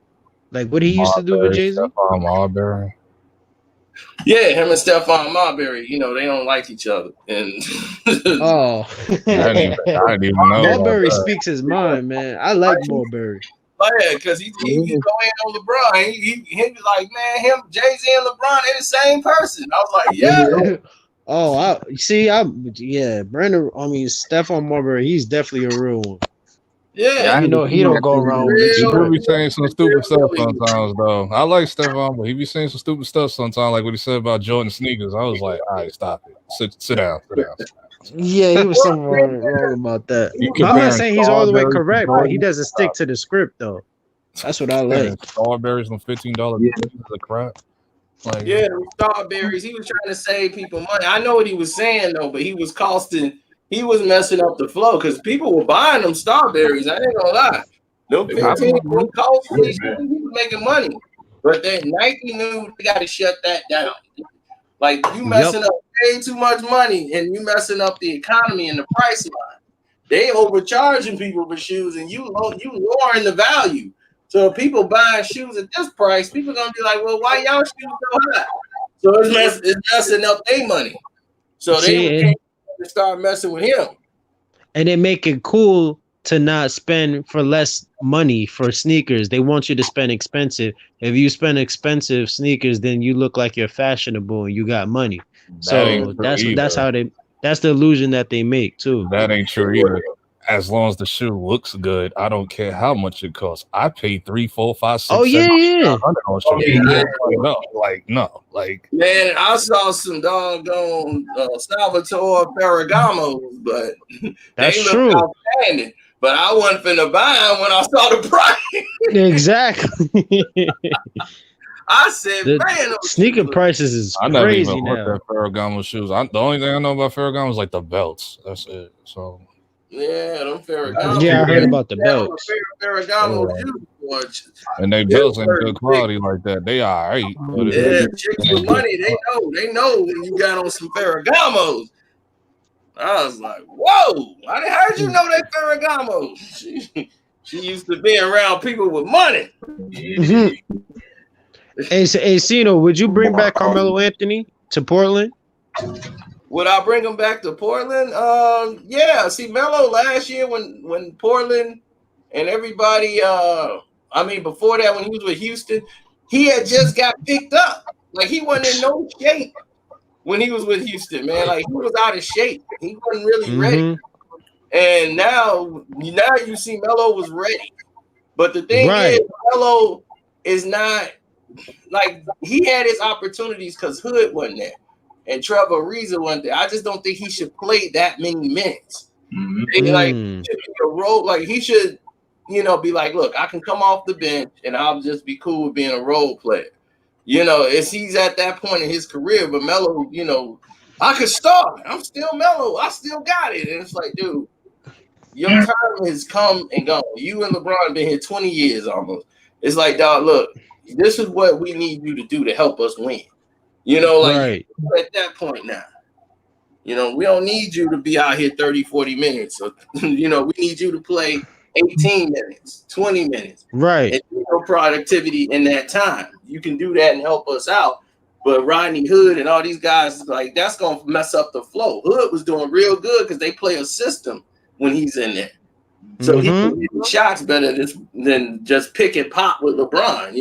Like what he used to do with Marbury, Jay-Z? Stephon Marbury. Yeah, him and Stephon Marbury, they don't like each other. And Oh, I didn't even know. Marbury speaks his mind, man. I like Marbury. yeah, because he go in on LeBron. He be like, man, Jay-Z and LeBron, they're the same person. I was like, yeah. Stephon Marbury, he's definitely a real one. Yeah, he don't go around with He each do be saying some stupid stuff sometimes, though. I like Stephon, but he be saying some stupid stuff sometimes, like what he said about Jordan sneakers. I was like, all right, stop it. Sit down. Yeah, he was something wrong about that. I'm not saying he's all the way correct, but he doesn't stick to the script, though. That's what I like. Starberries on $15 pieces of crap. Like, yeah, Starberries. He was trying to save people money. I know what he was saying though, but he was messing up the flow because people were buying them Starberries. I ain't gonna lie. No 15 costly, he was making money. But then Nike knew they got to shut that down. Like you messing up way too much money and you messing up the economy and the price line. They overcharging people for shoes and you lowering the value. So if people buying shoes at this price, people gonna be like, well, why y'all shoes so high? So it's messing up their money. So they start messing with him. And they make it cool to not spend for less money for sneakers. They want you to spend expensive. If you spend expensive sneakers, then you look like you're fashionable and you got money. So that's the illusion that they make too. That ain't true either. As long as the shoe looks good, I don't care how much it costs. I paid $3, $4, $5, $6, $7, $700 on shoes. No. Man, I saw some doggone Salvatore Ferragamos, but that's they true. look outstanding. But I wasn't finna buy them when I saw the price. Exactly. I said, man, sneaker prices is I never crazy even looked now. at Ferragamo shoes. The only thing I know about Ferragamo is like the belts. That's it. So yeah, them Ferragamo. Yeah, I heard about the belts. Ferragamo shoes. And they belts ain't good quality like that. They all right. Yeah, chicks with money, they know when you got on some Ferragamos. I was like, whoa, how did you know they Ferragamo? She used to be around people with money. Hey, Cino, would you bring back Carmelo Anthony to Portland? Would I bring him back to Portland? Yeah. See, Melo last year when Portland and everybody, before that when he was with Houston, he had just got picked up. Like he wasn't in no shape when he was with Houston, man. Like he was out of shape. He wasn't really ready. And now you see Melo was ready. But the thing is, Melo is not like he had his opportunities because Hood wasn't there. And Trevor Ariza wasn't there. I just don't think he should play that many minutes. Like he should be a role. Like he should, be like, look, I can come off the bench and I'll just be cool with being a role player. He's at that point in his career. But Melo, I could start. I'm still Melo. I still got it. And it's like, dude, your time has come and gone. You and LeBron been here 20 years almost. It's like, dog, look, this is what we need you to do to help us win. At that point now, we don't need you to be out here 30, 40 minutes. So, we need you to play 18 minutes, 20 minutes. Right. And productivity in that time. You can do that and help us out. But Rodney Hood and all these guys, like, that's going to mess up the flow. Hood was doing real good because they play a system when he's in there. So he can hit shots better than just pick and pop with LeBron,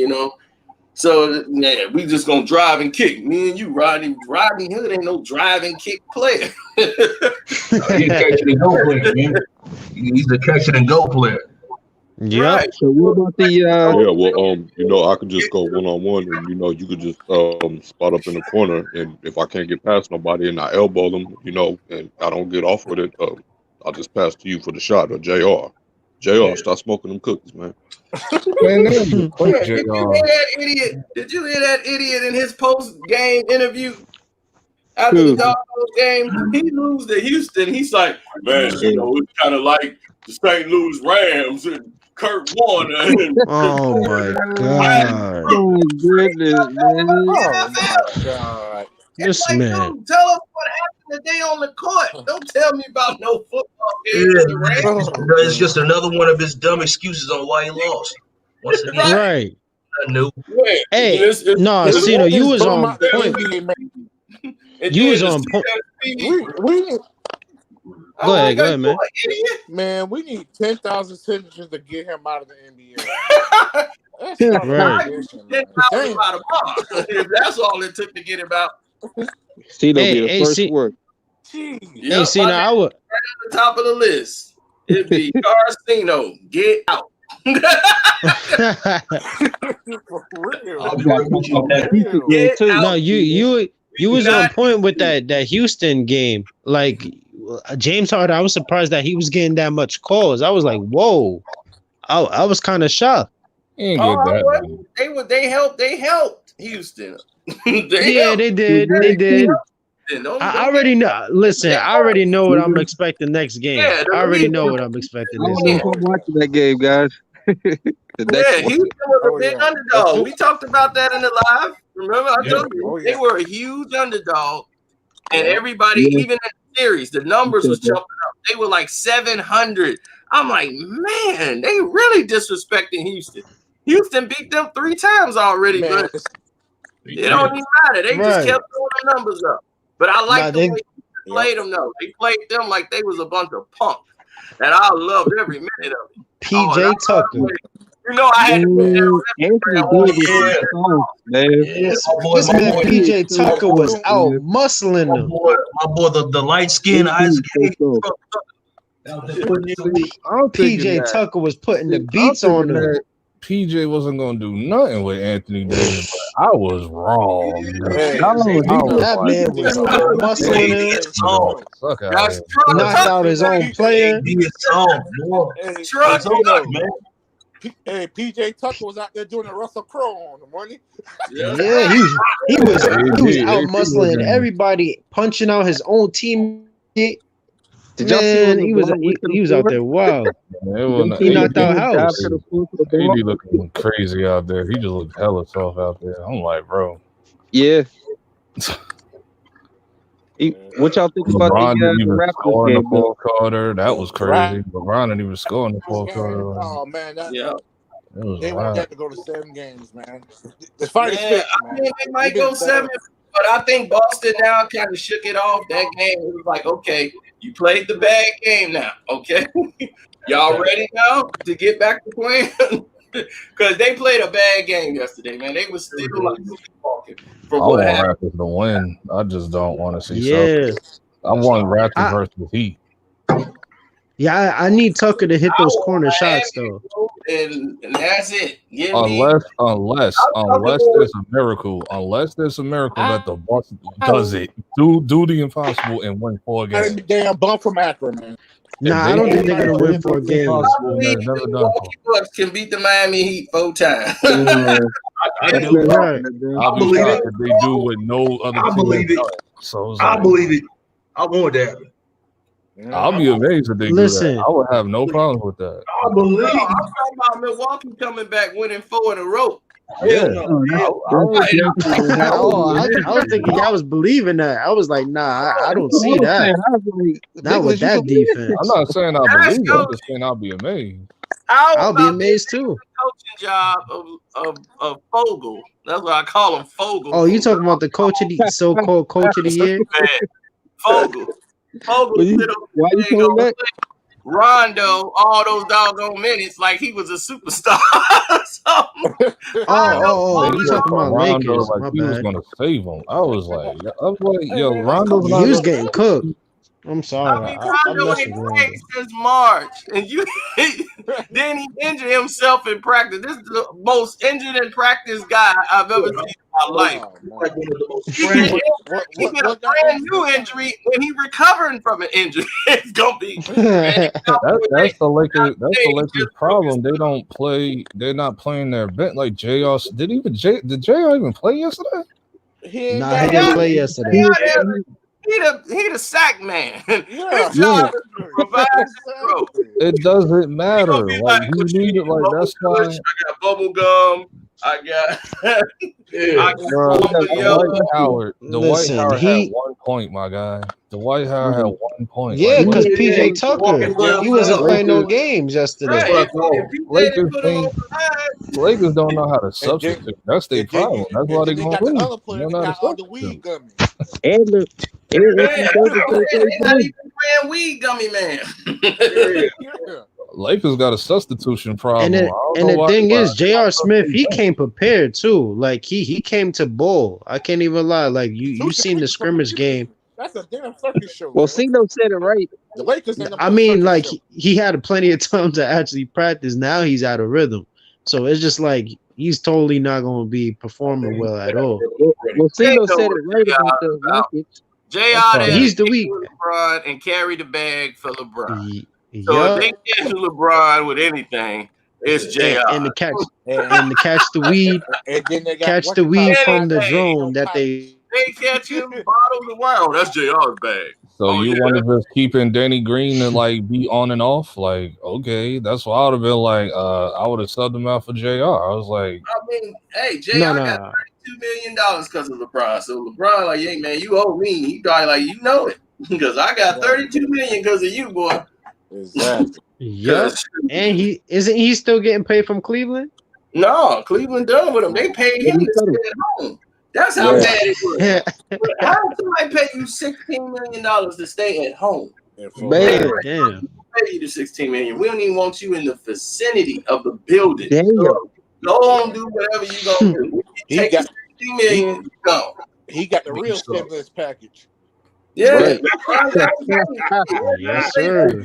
So yeah, we just gonna drive and kick. Me and you, Rodney Hood ain't no drive and kick player. He's a catch and go player, man. He's a catch and go player. Yeah. Right. So what about the I could just go one-on-one and you could just spot up in the corner, and if I can't get past nobody and I elbow them, and I don't get off with it, I'll just pass to you for the shot or JR. Stop smoking them cookies, man. Did you hear that idiot in his post-game interview? after the Dogos game. He lose to Houston. He's like, man, you know, it's kind of like the St. Louis Rams and Kurt Warner. And Oh my god. Oh goodness, man. Oh my god. This like, man. dude, tell us what happened today on the court. Don't tell me about no football game. It's just another one of his dumb excuses on why he lost. Once again, Right. No. Hey, no, Cino, you was on point. You was on point. Go ahead, man. Man, we need 10,000 signatures to get him out of the NBA. Right. If that's all it took to get him out. Cino be the first word. Hey, Cino, I would. Right at the top of the list. It'd be Carcino, get out. For real. No, you was on point with that Houston game. Like James Harden, I was surprised that he was getting that much calls. I was like, whoa. I was kind of shocked. They helped Houston. They did. I already know. Listen, I already know what I'm expecting next game. I already know what I'm expecting this game. I'm watching that game, guys. Houston was a big underdog. We talked about that in the live. Remember, I told you they were a huge underdog, and everybody, even in the series, the numbers was jumping up. They were like 700. I'm like, man, they really disrespecting Houston. Houston beat them 3 times already, but it don't even matter. They just kept throwing the numbers up. But I like the way they played them, though. They played them like they was a bunch of punks. And I loved every minute of it. PJ Tucker. You know, I had to put that on This man PJ Tucker was out muscling them. My boy, the light skin Isaac. PJ Tucker was putting the beats on them. PJ wasn't gonna do nothing with Anthony Davis, but I was wrong. That man was muscling him. Knocked out his own player. Hey, PJ Tucker was out there doing the Russell Crowe on him, wasn't he? Yeah, he was out muscling everybody, punching out his own teammate. Did y'all see he was out there wild. He knocked out House. He be looking crazy out there. He just looked hella soft out there. I'm like, bro. Yeah. What y'all think about LeBron didn't even Raptors score in the game? fourth quarter? That was crazy. LeBron didn't even score in the fourth quarter. Oh man, They want that to go to 7 games, man. The fight is fixed, man. I mean, they might go 7, but I think Boston now kind of shook it off. That game, it was like, okay, you played the bad game now, okay? Y'all ready now to get back to playing? Because they played a bad game yesterday, man. They was still like sleepwalking from what happened. Raptors to win. I just don't want to see something. I want Raptors versus Heat. Yeah, I need Tucker to hit those corner shots though. And that's it. Unless there's a miracle. Unless there's a miracle that the Boston does it. Do the impossible and win 4 games. Damn bump from Akron, man. Nah, I don't think they're gonna win 4 games. Bucks can beat the Miami Heat 4 times. I do. I'll believe it. If they do with no other I believe it. So I believe it. I want that. I'll be amazed if they do that. I would have no problem with that. I believe. I'm talking about Milwaukee coming back winning 4 in a row. Yeah. I was thinking I was believing that. I was like, nah, I don't see that. Not with that defense. I'm not saying I believe it. I'm just saying I'll be amazed. I'll be amazed too. Coaching job of Fogel. That's what I call him, Fogel. Oh, you talking about the so-called coach of the year? Fogel. Fogel. Why you calling that? Rondo, all those doggone minutes, like he was a superstar. You talking about Lakers? Like he was gonna save him. I was like, yo, Rondo. He was getting cooked. I'm sorry. Rondo ain't played since March, and then he injured himself in practice. This is the most injured in practice guy I've ever seen in my life. He get a brand new injury when he recovering from an injury. It's gonna be. That's the Lakers. That's the Lakers' problem. They don't play. They're not playing their bench like JR. Did JR even play yesterday? He ain't Nah, got he didn't no play lead. yesterday. He the sack man. Yeah, His job is to provide growth. It doesn't He matter. gonna be Like like, he what you needed. need? Like Bubble that's why. gush? I got bubble gum. I got I got Bro, formula yellow. Dwight Listen, Howard had he 1 point, my guy. Dwight Howard had 1 point. yeah, Like what? because Yeah, PJ Walking Tucker, around he wasn't playing no Lakers. games That's yesterday. right. what I If thought. he didn't Lakers put him think on the line, Lakers don't know how to and then substitute. That's their problem. That's why and they then they gonna got the lose. other They player don't that know how to got the substitute. weed gummy. And look, and man, Anthony that's Davis what I'm ain't saying. play They not tonight. even playing weed gummy man. Yeah. Lakers got a substitution problem. I don't And know the why. thing Why is, J.R. Smith, he they came prepared too. Like he came to bowl. I can't even lie. Like you seen the scrimmage game. That's a damn circus show, Well, man. Cino said it right. The Lakers ain't I no mean, circus like show. he had plenty of time to actually practice. Now he's out of rhythm, so it's just like he's totally not going to be performing well at all. Well, They Cino know said what it right JR about the is about. Rockets. JR there to He's the kick weak. with LeBron and carry the bag for LeBron. So if Yup, they catch LeBron with anything, it's JR. and to catch the weed, And then they got catch the weed from the Anything. drone that they. They catch him bottles of wine. Oh, that's JR's bag. So Oh, you yeah. want to just keep in Danny Green and like be on and off? Like, okay, that's why I would have been like, I would have subbed him out for JR. I was like, I mean, hey, JR No, got $32 million because of LeBron. So LeBron, like, hey man, you owe me. He probably like, you know it. Because I got $32 million because of you, boy. Exactly. Yup, and he still getting paid from Cleveland? No, Cleveland done with him. They paid him to stay at home. That's how Yeah. bad it was. How did somebody pay you $16 million to stay at home? Man, Damn. Pay you the $16 million. We don't even want you in the vicinity of the building. damn. So go on, do whatever you gonna do. He Take got- the $16 million, you go. He got the real stimulus package. Yeah. Right. Yes, sir.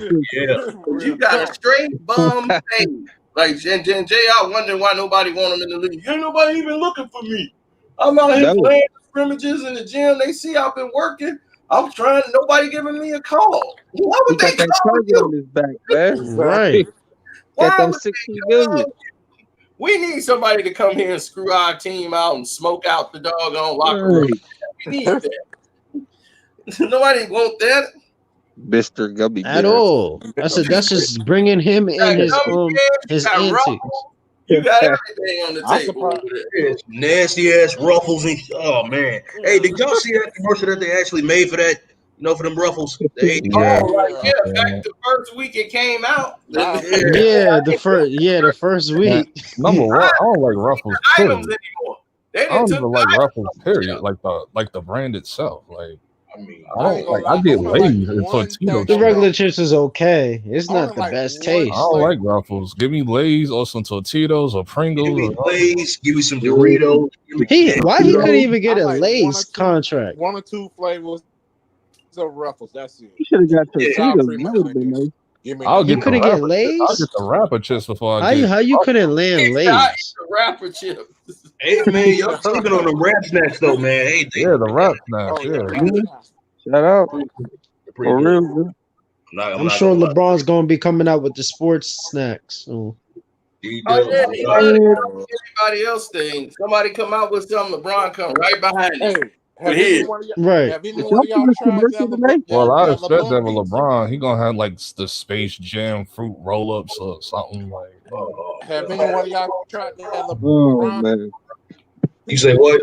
You got a straight bum face. Like and JR wondering why nobody want him in the league. Ain't nobody even looking for me. I'm out here No. playing scrimmages in the gym. They see I've been working. I'm trying. Nobody giving me a call. Why He would they got that call target you? on his back, man. Right. Why Got that would 16 they call million. you? We need somebody to come here and screw our team out and smoke out the doggone locker room. We need that. Nobody want that. Mr. Gummy At Bear. all. That's just bringing him in his You got antics. ruffles. You got everything on the I'm table surprised. over there. It's nasty ass ruffles and oh man. Hey, did y'all see that commercial that they actually made for that? You know, for them ruffles. yeah, Back the first week it came out. Nah. The first week. number one, I don't like Ruffles. Items Period. anymore. They I didn't don't took even like the Ruffles. items. Period. Like the brand itself. Like I mean, I I ain't don't gonna like. I lie, get I'm gonna like Lay's and one Totino thing. The chips. regular chips is okay. It's I not only the like best one I taste. don't like Ruffles. Give me Lay's or some Totitos or give Pringles. me Or Lay's, give me some Doritos. Give me Why he couldn't even get I a like Lay's contract? one or two flavors of Ruffles. That's it. He should have got Yeah. Sour Totitos. cream That and would have been onions. nice. Give me I'll that. You get the couldn't get rapper. I'll Lay's? get the rapper chips before I How get. you couldn't land I Lay's? eat the rapper chip. Hey man, y'all sleeping on them rap snacks though, man. Hey, Yeah, the rap snacks. Oh, Yeah. yeah. Shout out. they're For pretty real, good. man. I'm sure LeBron's gonna be coming out with the sports snacks. So. Everybody else thing. Somebody come out with something, LeBron come right behind Hey, you. have Here. anyone, Right. have anyone of y'all tried that? Well, I'd expect LeBron that with pizza? LeBron. He gonna have like the Space Jam fruit roll ups or something like. Have anyone of y'all tried that Oh, LeBron? man. You say what?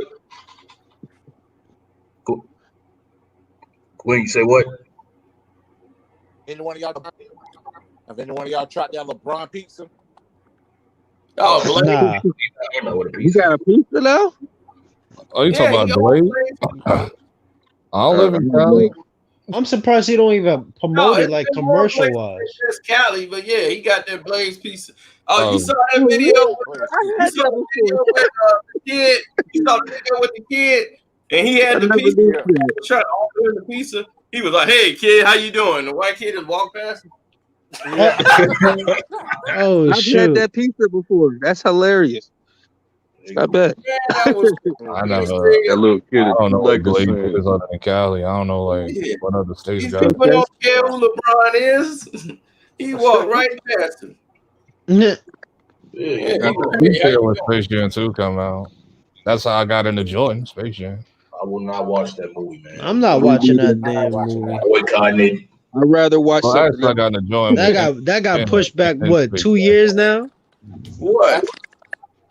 Queen, you say what? Anyone of y'all? Have anyone of y'all tried that LeBron pizza? Oh, Blake. Nah. I don't know what a You piece. got a pizza now? Oh, you talking about Blade? I don't live in Cali. I'm surprised he don't even promote it like commercial wise. It's Cali, but yeah, he got that Blaze pizza. Oh, you Oh. saw that video? I had that before. With the kid. You saw the video with the kid, and he had I the never pizza. did that. Trying to offer him the pizza. He was like, "Hey, kid, how you doing?" The white kid just walked past him. Oh I've had shoot! that pizza before. That's hilarious. I bet. Yeah, that was. I never. That little kid. I don't know what Lakers Blade fan. is other than Cali. I don't know like Yeah. what other states These got it. people don't care who LeBron is. He walked right past him. Yeah, he was, He "Hey, how said you when doing?" Space Jam 2 come out. That's how I got into Jordan, Space Jam. I will not watch that movie, man. I'm not watching that damn movie. I boycotting it. I'd rather watch Well, something actually, I else. got enjoyment. That got pushed back what 2 years now? What?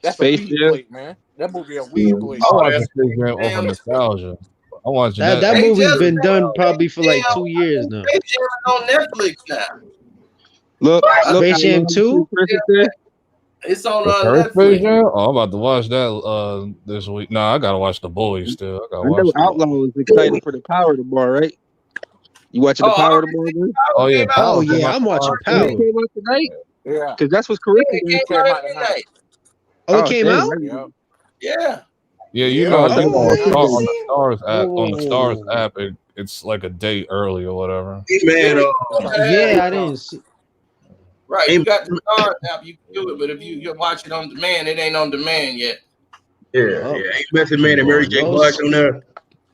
That's Space a weed Jam. plate, man. That movie a weed plate. I Oh, watch that's Space Jam over damn. nostalgia. I'm watching That that. They movie's just been done made probably for like Space 2 years now. Jam is on Netflix now. Look, Space Jam 2? It's on The first Space Netflix. Jam? Oh, I'm about to watch that this week. Nah, I gotta watch The Boys still. I gotta I know watch that. Outlaw is excited for the Power tomorrow, right? You watching the Power tomorrow, man? Oh yeah, Oh Power came yeah, out I'm watching tomorrow, It Power. too. came out tonight Yeah. because that's what's Carissa It doing. came out tonight. Oh, it came dang, out? Yeah. Yeah. Yeah, you Yeah. know, I thought it was on yesterday. the Stars app, Oh. it's like a day early or whatever. Hey, man, Yeah, I didn't see. Right, you got the Star app, you can do it, but if you watch it on demand, it ain't on demand yet. yeah. Oh. Ain't Method Man and Mary J. Blige on there?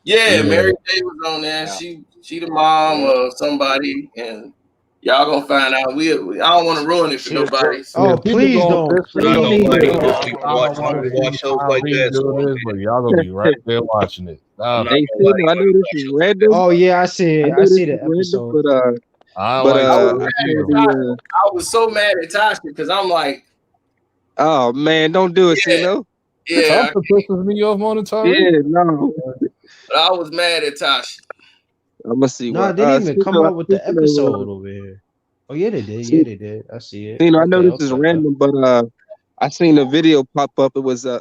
Yeah, Yeah. Mary J was on there. She the mom of somebody, and y'all gonna find out. I don't want to ruin it for nobody. Oh, please don't. I know, Please right? don't. I don't watch shows like that. So But y'all gonna be right there watching it. I'm not Hey, gonna lie. Sid, I know this is random. Oh yeah, I see it. I see the episode. But I but like I that. saw the I was so mad at Tasha because I'm like, oh man, don't do it, Yeah. Sino. yeah, Tasha pisses me off more than Tyreek. Yeah, no. but I was mad at Tasha. I'm gonna see No, what. they didn't even come Sino, out with the speaking of, episode over here. Oh yeah, they did. Yeah, they did. I see it. Sino, I know Okay, this is okay. random, but I seen a video pop up. It was it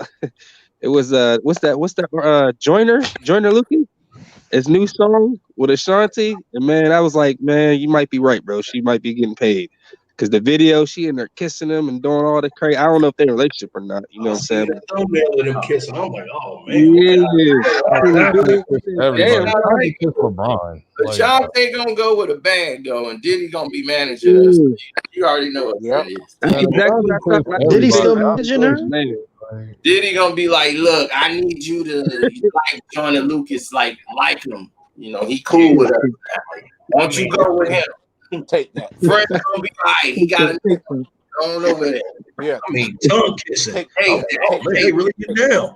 was what's that Joyner Lucas? His new song with Ashanti, and man, I was like, man, you might be right, bro. She might be getting paid because the video, she in there kissing him and doing all the crazy. I don't know if they're in a relationship or not. You know what I'm saying? The thumbnail of them kissing. I'm like, oh man. Yeah. Everybody. Damn, Tyreek kissed LeBron. But Like, y'all ain't gonna go with a bag though, and Diddy gonna be managing us. yeah. You already know what Yep. that is. That's exactly what I thought. Like, Did he still man, managing her? man. Diddy gonna be like, look, I need you to like Joyner Lucas, like him. You know, he cool with her. Won't you go with him? Take that. Fred's gonna be like, he got a nigga. Going over there. Yeah. I mean, tongue kissing. Take, Hey, Oh man, they really get down.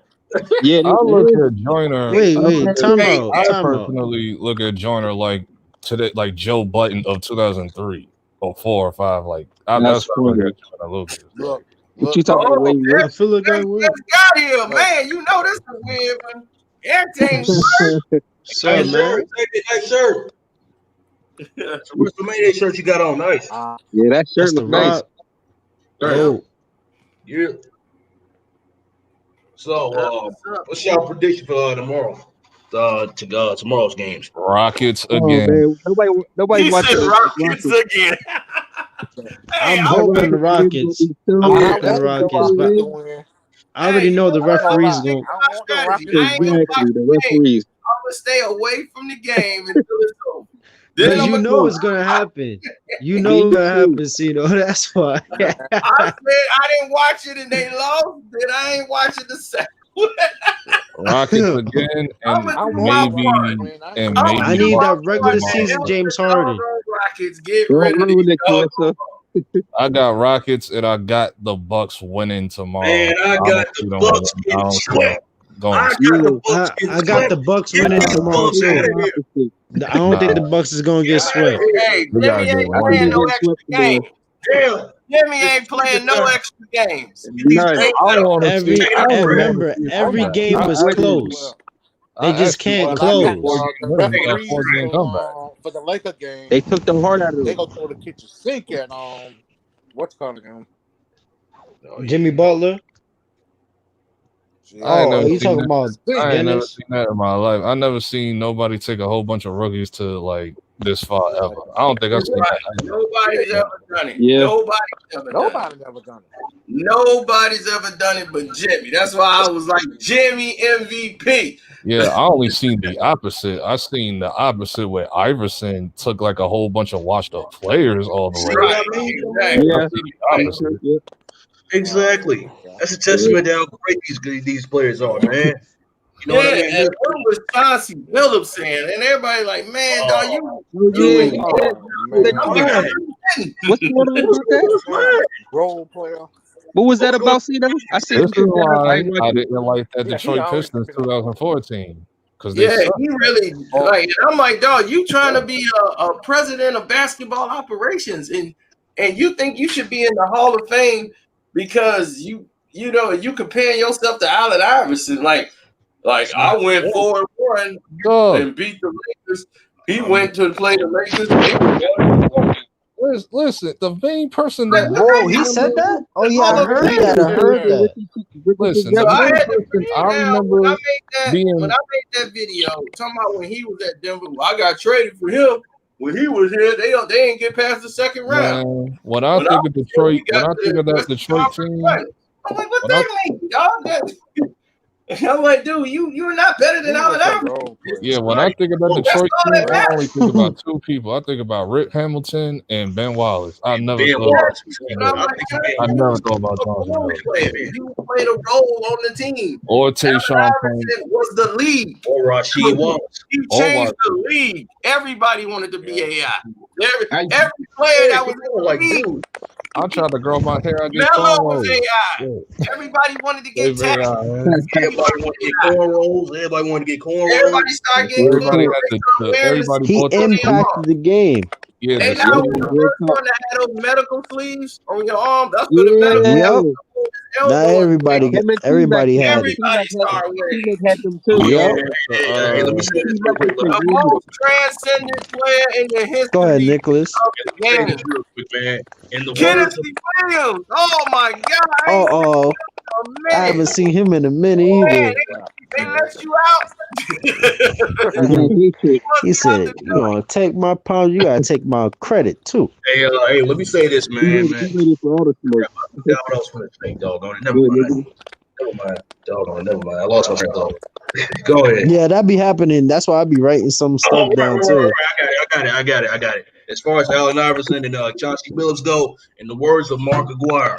Yeah, I look at Joyner. Wait, time Hey, out. I Time out. personally look at Joyner like today, like Joe Button of 2003 or 4 or 5. Like that's what I look at Joyner Lucas. look. what you talking about? Wait, I feel like I would. Let's got here, man. You know this is weird, man. Everything's Sir, Hey, man. sir. Nice shirt. What's the main shirt you got on? Nice. Yeah, that shirt That's the look nice. rock. Oh, Yeah. So, what's y'all prediction for tomorrow? Tomorrow's games. Rockets Oh, again. man. Nobody He watching said the Rockets again. I'm hoping the Rockets. I'm hoping the Rockets, but I already know the referee's going. I want the Rockets. Exactly, the referees. I'm gonna stay away from the game until it's over. Then Because I'm you gonna know it's gonna happen. You know it's gonna happen, Cino. That's why. I said I didn't watch it and they lost. Then I ain't watching the second. Rockets again, and maybe I need that regular season James Harden. Rockets get Don't ready ruin it, to go. Clarissa. I got Rockets and I got the Bucks winning tomorrow. Man, I got the Bucks getting swept. I got the Bucks winning tomorrow too. I don't think the Bucks is gonna get swept. Hey, Jimmy ain't playing no extra games. Jimmy ain't playing no extra games. Remember, every game was close. They just can't close. For the Laker game, they took the heart out of it. They gonna throw the kitchen sink at what's calling him? Jimmy Butler. Oh, you talking about I ain't never Dennis? seen that in my life. I never seen nobody take a whole bunch of rookies to like this far ever. I don't think I've seen that. Nobody's ever done it. Yeah. Nobody's ever done it. Nobody's ever done it but Jimmy. That's why I was like, Jimmy MVP. Yeah, I only seen the opposite. I seen the opposite where Iverson took like a whole bunch of washed up players all the way. Right. Exactly. That's a testament to how great these players are, man. You know what I mean? And what was Chauncey Billups saying? And everybody like, man, dog, you What's going on with that? Role player. What was that about, Cino? I see. This is why I didn't like that Detroit Pistons 2014. because he really like. I'm like, dog, you trying to be a president of basketball operations, and you think you should be in the Hall of Fame because you comparing yourself to Allen Iverson, like I went 4-1 and beat the Lakers. He went to play the Lakers and they were Listen, the main person that Whoa, he said that? Oh yeah, I heard that. Listen, so the I main had to person I remember when I made that video talking about when he was at Denver. I got traded for him when he was here. They ain't get past the second round. Man, when I think of Detroit, when I think of that Detroit team, I'm like, what that mean, dog? I'm like, dude, you're not better than Allen Iverson. Yeah, when I think of that Detroit team, I only think about two people. I think about Rip Hamilton and Ben Wallace. I never thought about Johnson. You played a role on the team. Or Tayshaun was the league. Or Rasheed Wallace. He changed the league. Everybody wanted to be AI. Every player that was in the league. I tried to grow my hair. I get Melo was AI. Everybody wanted to get taxed. Everybody wanted to get cornrows. Everybody wanted to get cornrows. Everybody started getting everybody he impacted the game. Yeah, and now the first one that had those medical sleeves on your arm, that's for the medical. Not everybody had it. Everybody started wearing them too. Hey, let me say this real quick. The most transcendent player in the history. Go ahead, Nicholas. Of the game. Real quick, man. In the Kennedy Williams. Oh my God. I haven't seen him in a minute either. They let you out. He said, "You gonna take my pound? You gotta take my credit too." Hey, let me say this, man. What else want to say, dog? Never mind. Never mind. I lost my train of thought. Go ahead. Yeah, that be happening. That's why I be writing some stuff down too. I got it. As far as Allen Iverson and Chauncey Billups go, in the words of Mark Aguirre,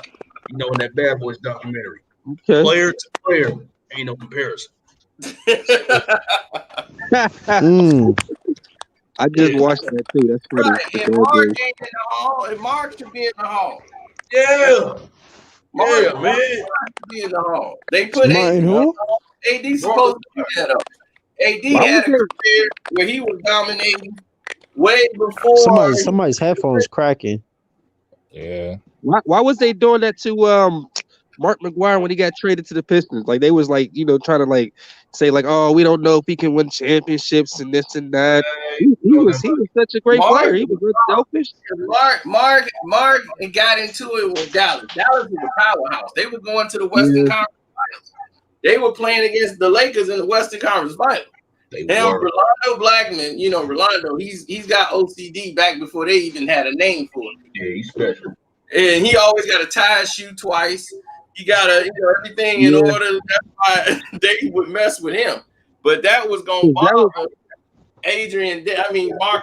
in that Bad Boys documentary, player to player, ain't no comparison. I just watched that too. That's funny. Right. And Mark ain't in the hall, and Mark should be in the hall. Yeah. Mark man. Should be in the hall. They put AD who? AD supposed to be that up. AD had a career where he was dominating way before. Somebody's headphones cracking. Yeah. Why was they doing that to Mark McGuire when he got traded to the Pistons? Like they was like, trying to like say like, oh, we don't know if he can win championships and this and that. He was such a great player. He was selfish. Mark got into it with Dallas. Dallas was a powerhouse. They were going to the Western Conference Finals. They were playing against the Lakers in the Western Conference Finals. Rolando Blackman, Rolando, he's got OCD back before they even had a name for him. Yeah, he's special. And he always got to tie his shoe twice. He got everything in order. That's why they would mess with him. But that was going to bother Mark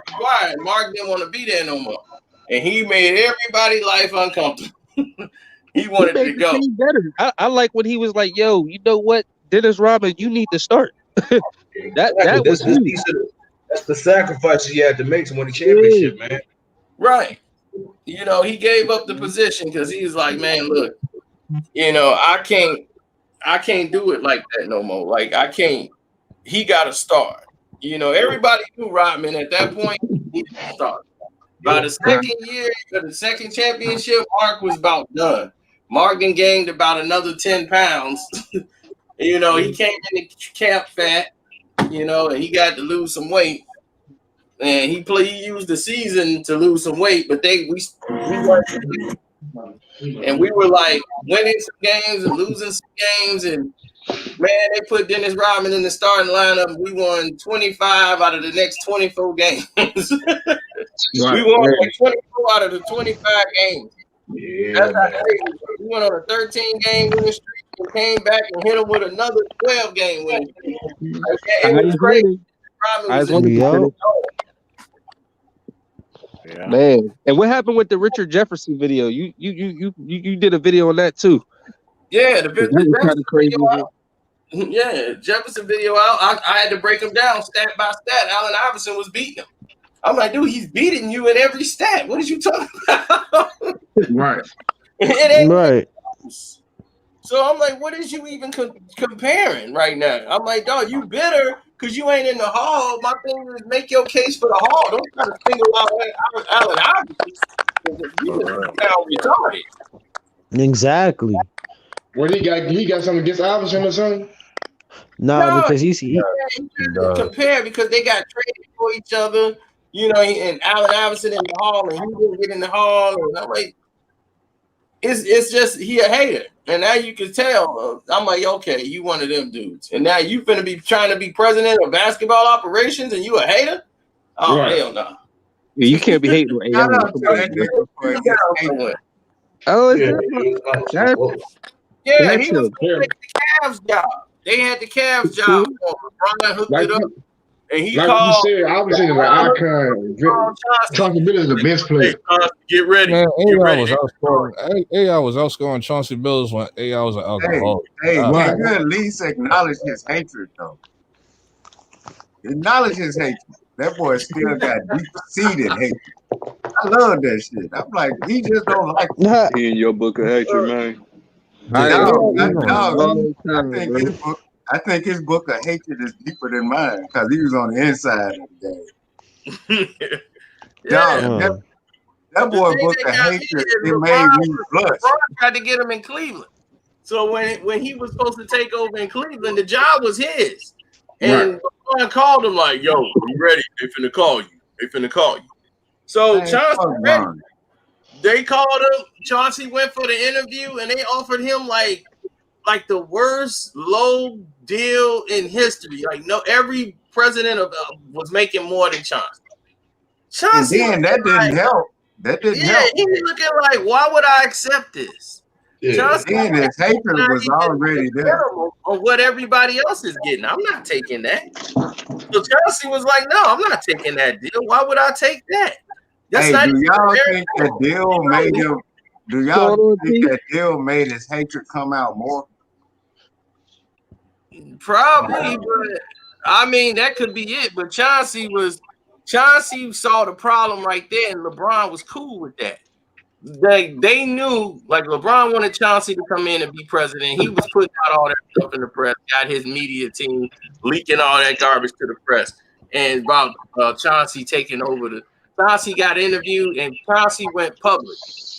McGuire. Mark didn't want to be there no more. And he made everybody's life uncomfortable. He wanted to go. Better. I like when he was like, yo, you know what? Dennis Rodman, you need to start. That's the sacrifices you had to make to win the championship, man. Right. He gave up the position because he's like, man, look, I can't do it like that no more. Like I can't. He got to start. Everybody knew Rodman at that point. He needed to start. By the second year, the second championship, Mark was about done. Mark gained about another 10 pounds. He came in the camp fat, and he got to lose some weight. And he used the season to lose some weight, but we were like winning some games and losing some games, and man, they put Dennis Rodman in the starting lineup. We won 25 out of the next 24 games. We won 24 out of the 25 games. Yeah, that's how crazy. We went on a 13-game winning streak and came back and hit them with another 12-game winning streak. It was crazy. Yeah. Man, and what happened with the Richard Jefferson video? You did a video on that too. Yeah, the Jefferson video out. Yeah, Jefferson video out. I had to break him down stat by stat. Allen Iverson was beating him. I'm like, dude, he's beating you in every stat. What are you talking about? Right. It ain't right. So I'm like, what is you even comparing right now? I'm like, dog, you bitter because you ain't in the hall. My thing is make your case for the hall. Don't try to single out Allen Iverson. You just sound retarded. Exactly. What he got something against Iverson or something? No, because he compare because they got traded for each other, you know, and Allen Iverson in the hall and he didn't get in the hall, and I'm like, it's just he a hater, and now you can tell. I'm like, okay, you one of them dudes, and now you finna be trying to be president of basketball operations, and you a hater? Oh Right. hell no! Yeah, you can't be hating on AI. Yeah, he was gonna take the Cavs job. They had the Cavs job. Brian hooked it up, and he called. You said, Iverson is an icon. Chauncey Billups is the best player. Get ready. Man, Get AI ready. was outscoring. AI was outscoring Chauncey Billups when AI was an alcoholic. Hey, you at least acknowledge his hatred, though. Acknowledge his hatred. That boy still got deep-seated hatred. I love that shit. I'm like, he just don't like it. He in your book of hatred, man. I think his book of hatred is deeper than mine because he was on the inside of the game. That boy book of hatred, it made me blush. LeBron tried to get him in Cleveland. So when he was supposed to take over in Cleveland, the job was his. And LeBron called him like, yo, you ready? They finna call you. So Chauncey ready. They called him. Chauncey went for the interview, and they offered him like the worst low deal in history. Like every president was making more than Chauncey. Chauncey, and then that didn't help. That didn't help. He was looking like, why would I accept this? Chauncey, and his hatred was already there on what everybody else is getting. I'm not taking that. So Chauncey was like, no, I'm not taking that deal. Why would I take that? That's not do y'all think that deal made him? Do y'all think that deal made his hatred come out more? Probably, but I mean that could be it. But Chauncey saw the problem right there, and LeBron was cool with that. They knew, like LeBron wanted Chauncey to come in and be president. He was putting out all that stuff in the press, got his media team leaking all that garbage to the press, and about Chauncey taking over Chauncey got interviewed, and Chauncey went public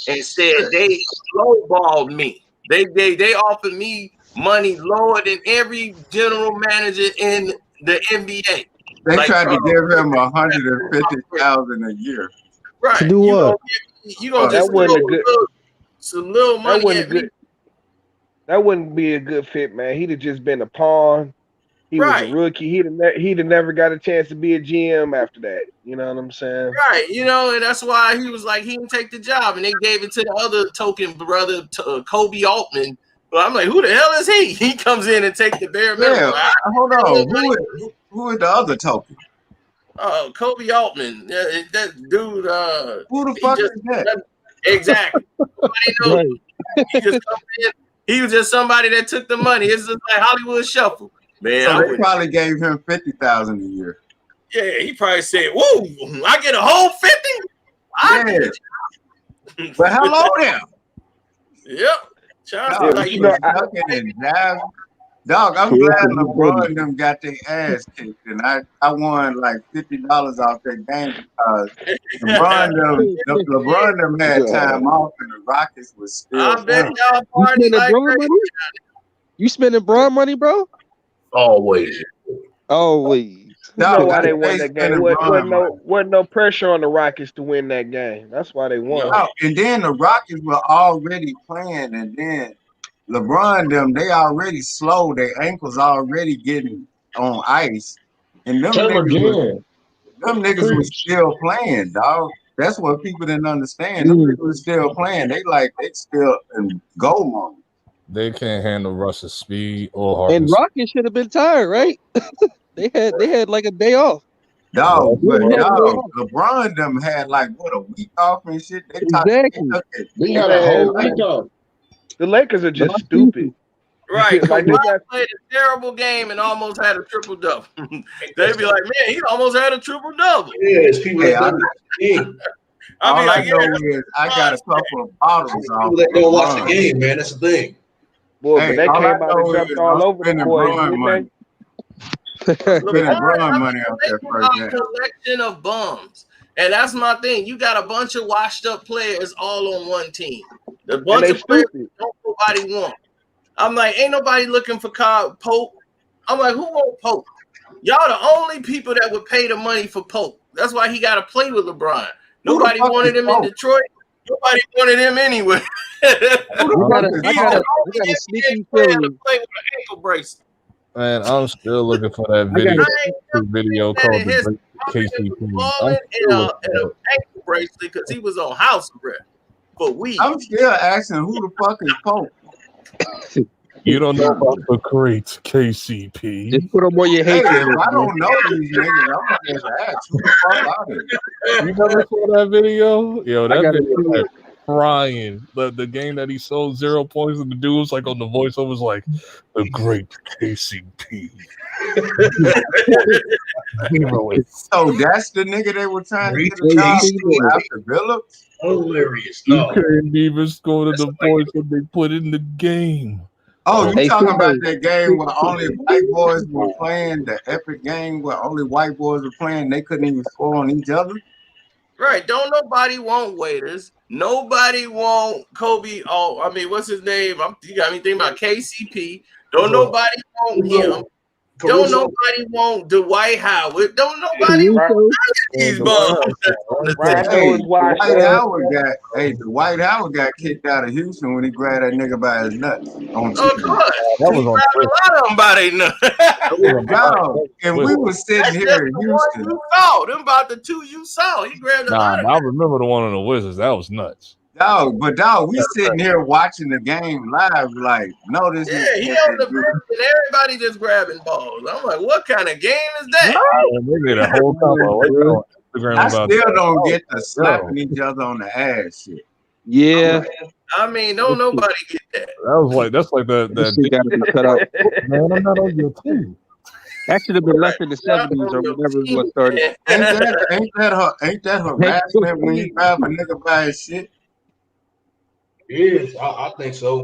and said they lowballed me. They offered me money lower than every general manager in the NBA. They tried to give him $150,000 a year. Right. To do what? You gonna just some little money. That wouldn't be a good fit, man. He'd have just been a pawn. He was a rookie. He'd have never got a chance to be a GM after that. You know what I'm saying? Right. You know, and that's why he was like, he didn't take the job, and they gave it to the other token brother, Kobe Altman. But I'm like, who the hell is he? He comes in and take the bare minimum. Yeah, hold on. Who is the other token? Kobe Altman. That dude. Who the fuck is that? Exactly. He was just somebody that took the money. It's just like Hollywood Shuffle. Man, so they probably gave him $50,000 a year. Yeah, he probably said, "Whoa, I get a whole 50." Yeah. But hello there. Yep. Dog, I'm glad LeBron and them got their ass kicked, and I won like $50 off that game because LeBron them had time off, and the Rockets was still. I bet y'all party like crazy. You spending Bron money, bro? Always. You know why they won that game? Wasn't no pressure on the Rockets to win that game. That's why they won. Oh, and then the Rockets were already playing, and then LeBron they already slow. Their ankles already getting on ice, and them niggas was still playing, dog. That's what people didn't understand. Them niggas was still playing. They still in goal mode. They can't handle Russ's speed or hardness. And Rockets should have been tired, right? They had like a day off. Dog, LeBron them had like a week off and shit. They had a whole week off. The Lakers are just stupid. Right. Kawhi played a terrible game and almost had a triple-double. They'd be like, man, he almost had a triple-double. Yes, people I got a couple of bottles off. People that don't watch the game, man, that's the thing. Boy, but they came out and jumped all over the boys. Spending Bron money out there first a collection of bums. And that's my thing. You got a bunch of washed up players all on one team. A bunch of players nobody want. I'm like, ain't nobody looking for Pope. I'm like, who want Pope? Y'all the only people that would pay the money for Pope. That's why he got to play with LeBron. Nobody wanted him in Detroit. Nobody wanted him anywhere. I got a sneaky feeling. Play with an ankle bracelet. Man, I'm still looking for that video called the KCP. I'm in an ankle bracelet because he was on house arrest for weed. I'm still asking who the fuck is Pope. You don't know about the great KCP. Just put them on your hate. Hey, I don't know these niggas. I'm just ask who the fuck are they? You never saw that video? Yo, that video was crying. The game that he sold 0 points and the dude was like on the voiceover was like the great KCP. So that's the nigga they were trying to get a job to after Billups? Hilarious. You couldn't even score to the points that they put in the game. Oh, you talking about that game where only white boys were playing, the epic game where only white boys were playing, they couldn't even score on each other? Right. Don't nobody want waiters. Nobody want Kobe. Oh, I mean, what's his name? You got me thinking about KCP. Don't nobody want him. Don't nobody want Dwight Howard. Don't nobody want these bums. Dwight Howard got kicked out of Houston when he grabbed that nigga by his nuts. On he grabbed a lot of them by their nuts. And we were sitting here in Houston. You saw them about the two you saw. He grabbed a lot of I remember the one on the Wizards. That was nuts. Dog, we sitting here watching the game live, like, no, this is. He on the bench and everybody just grabbing balls. I'm like, what kind of game is that? They made a whole combo. I still don't get the slapping each other on the ass shit. Yeah. I mean, don't nobody get that. That's like the got to be cut out. Man, I'm not on your team. That should have been left in the 70s or whenever it was started. Ain't that harassment when you grab a nigga by his shit? Yes, I think so.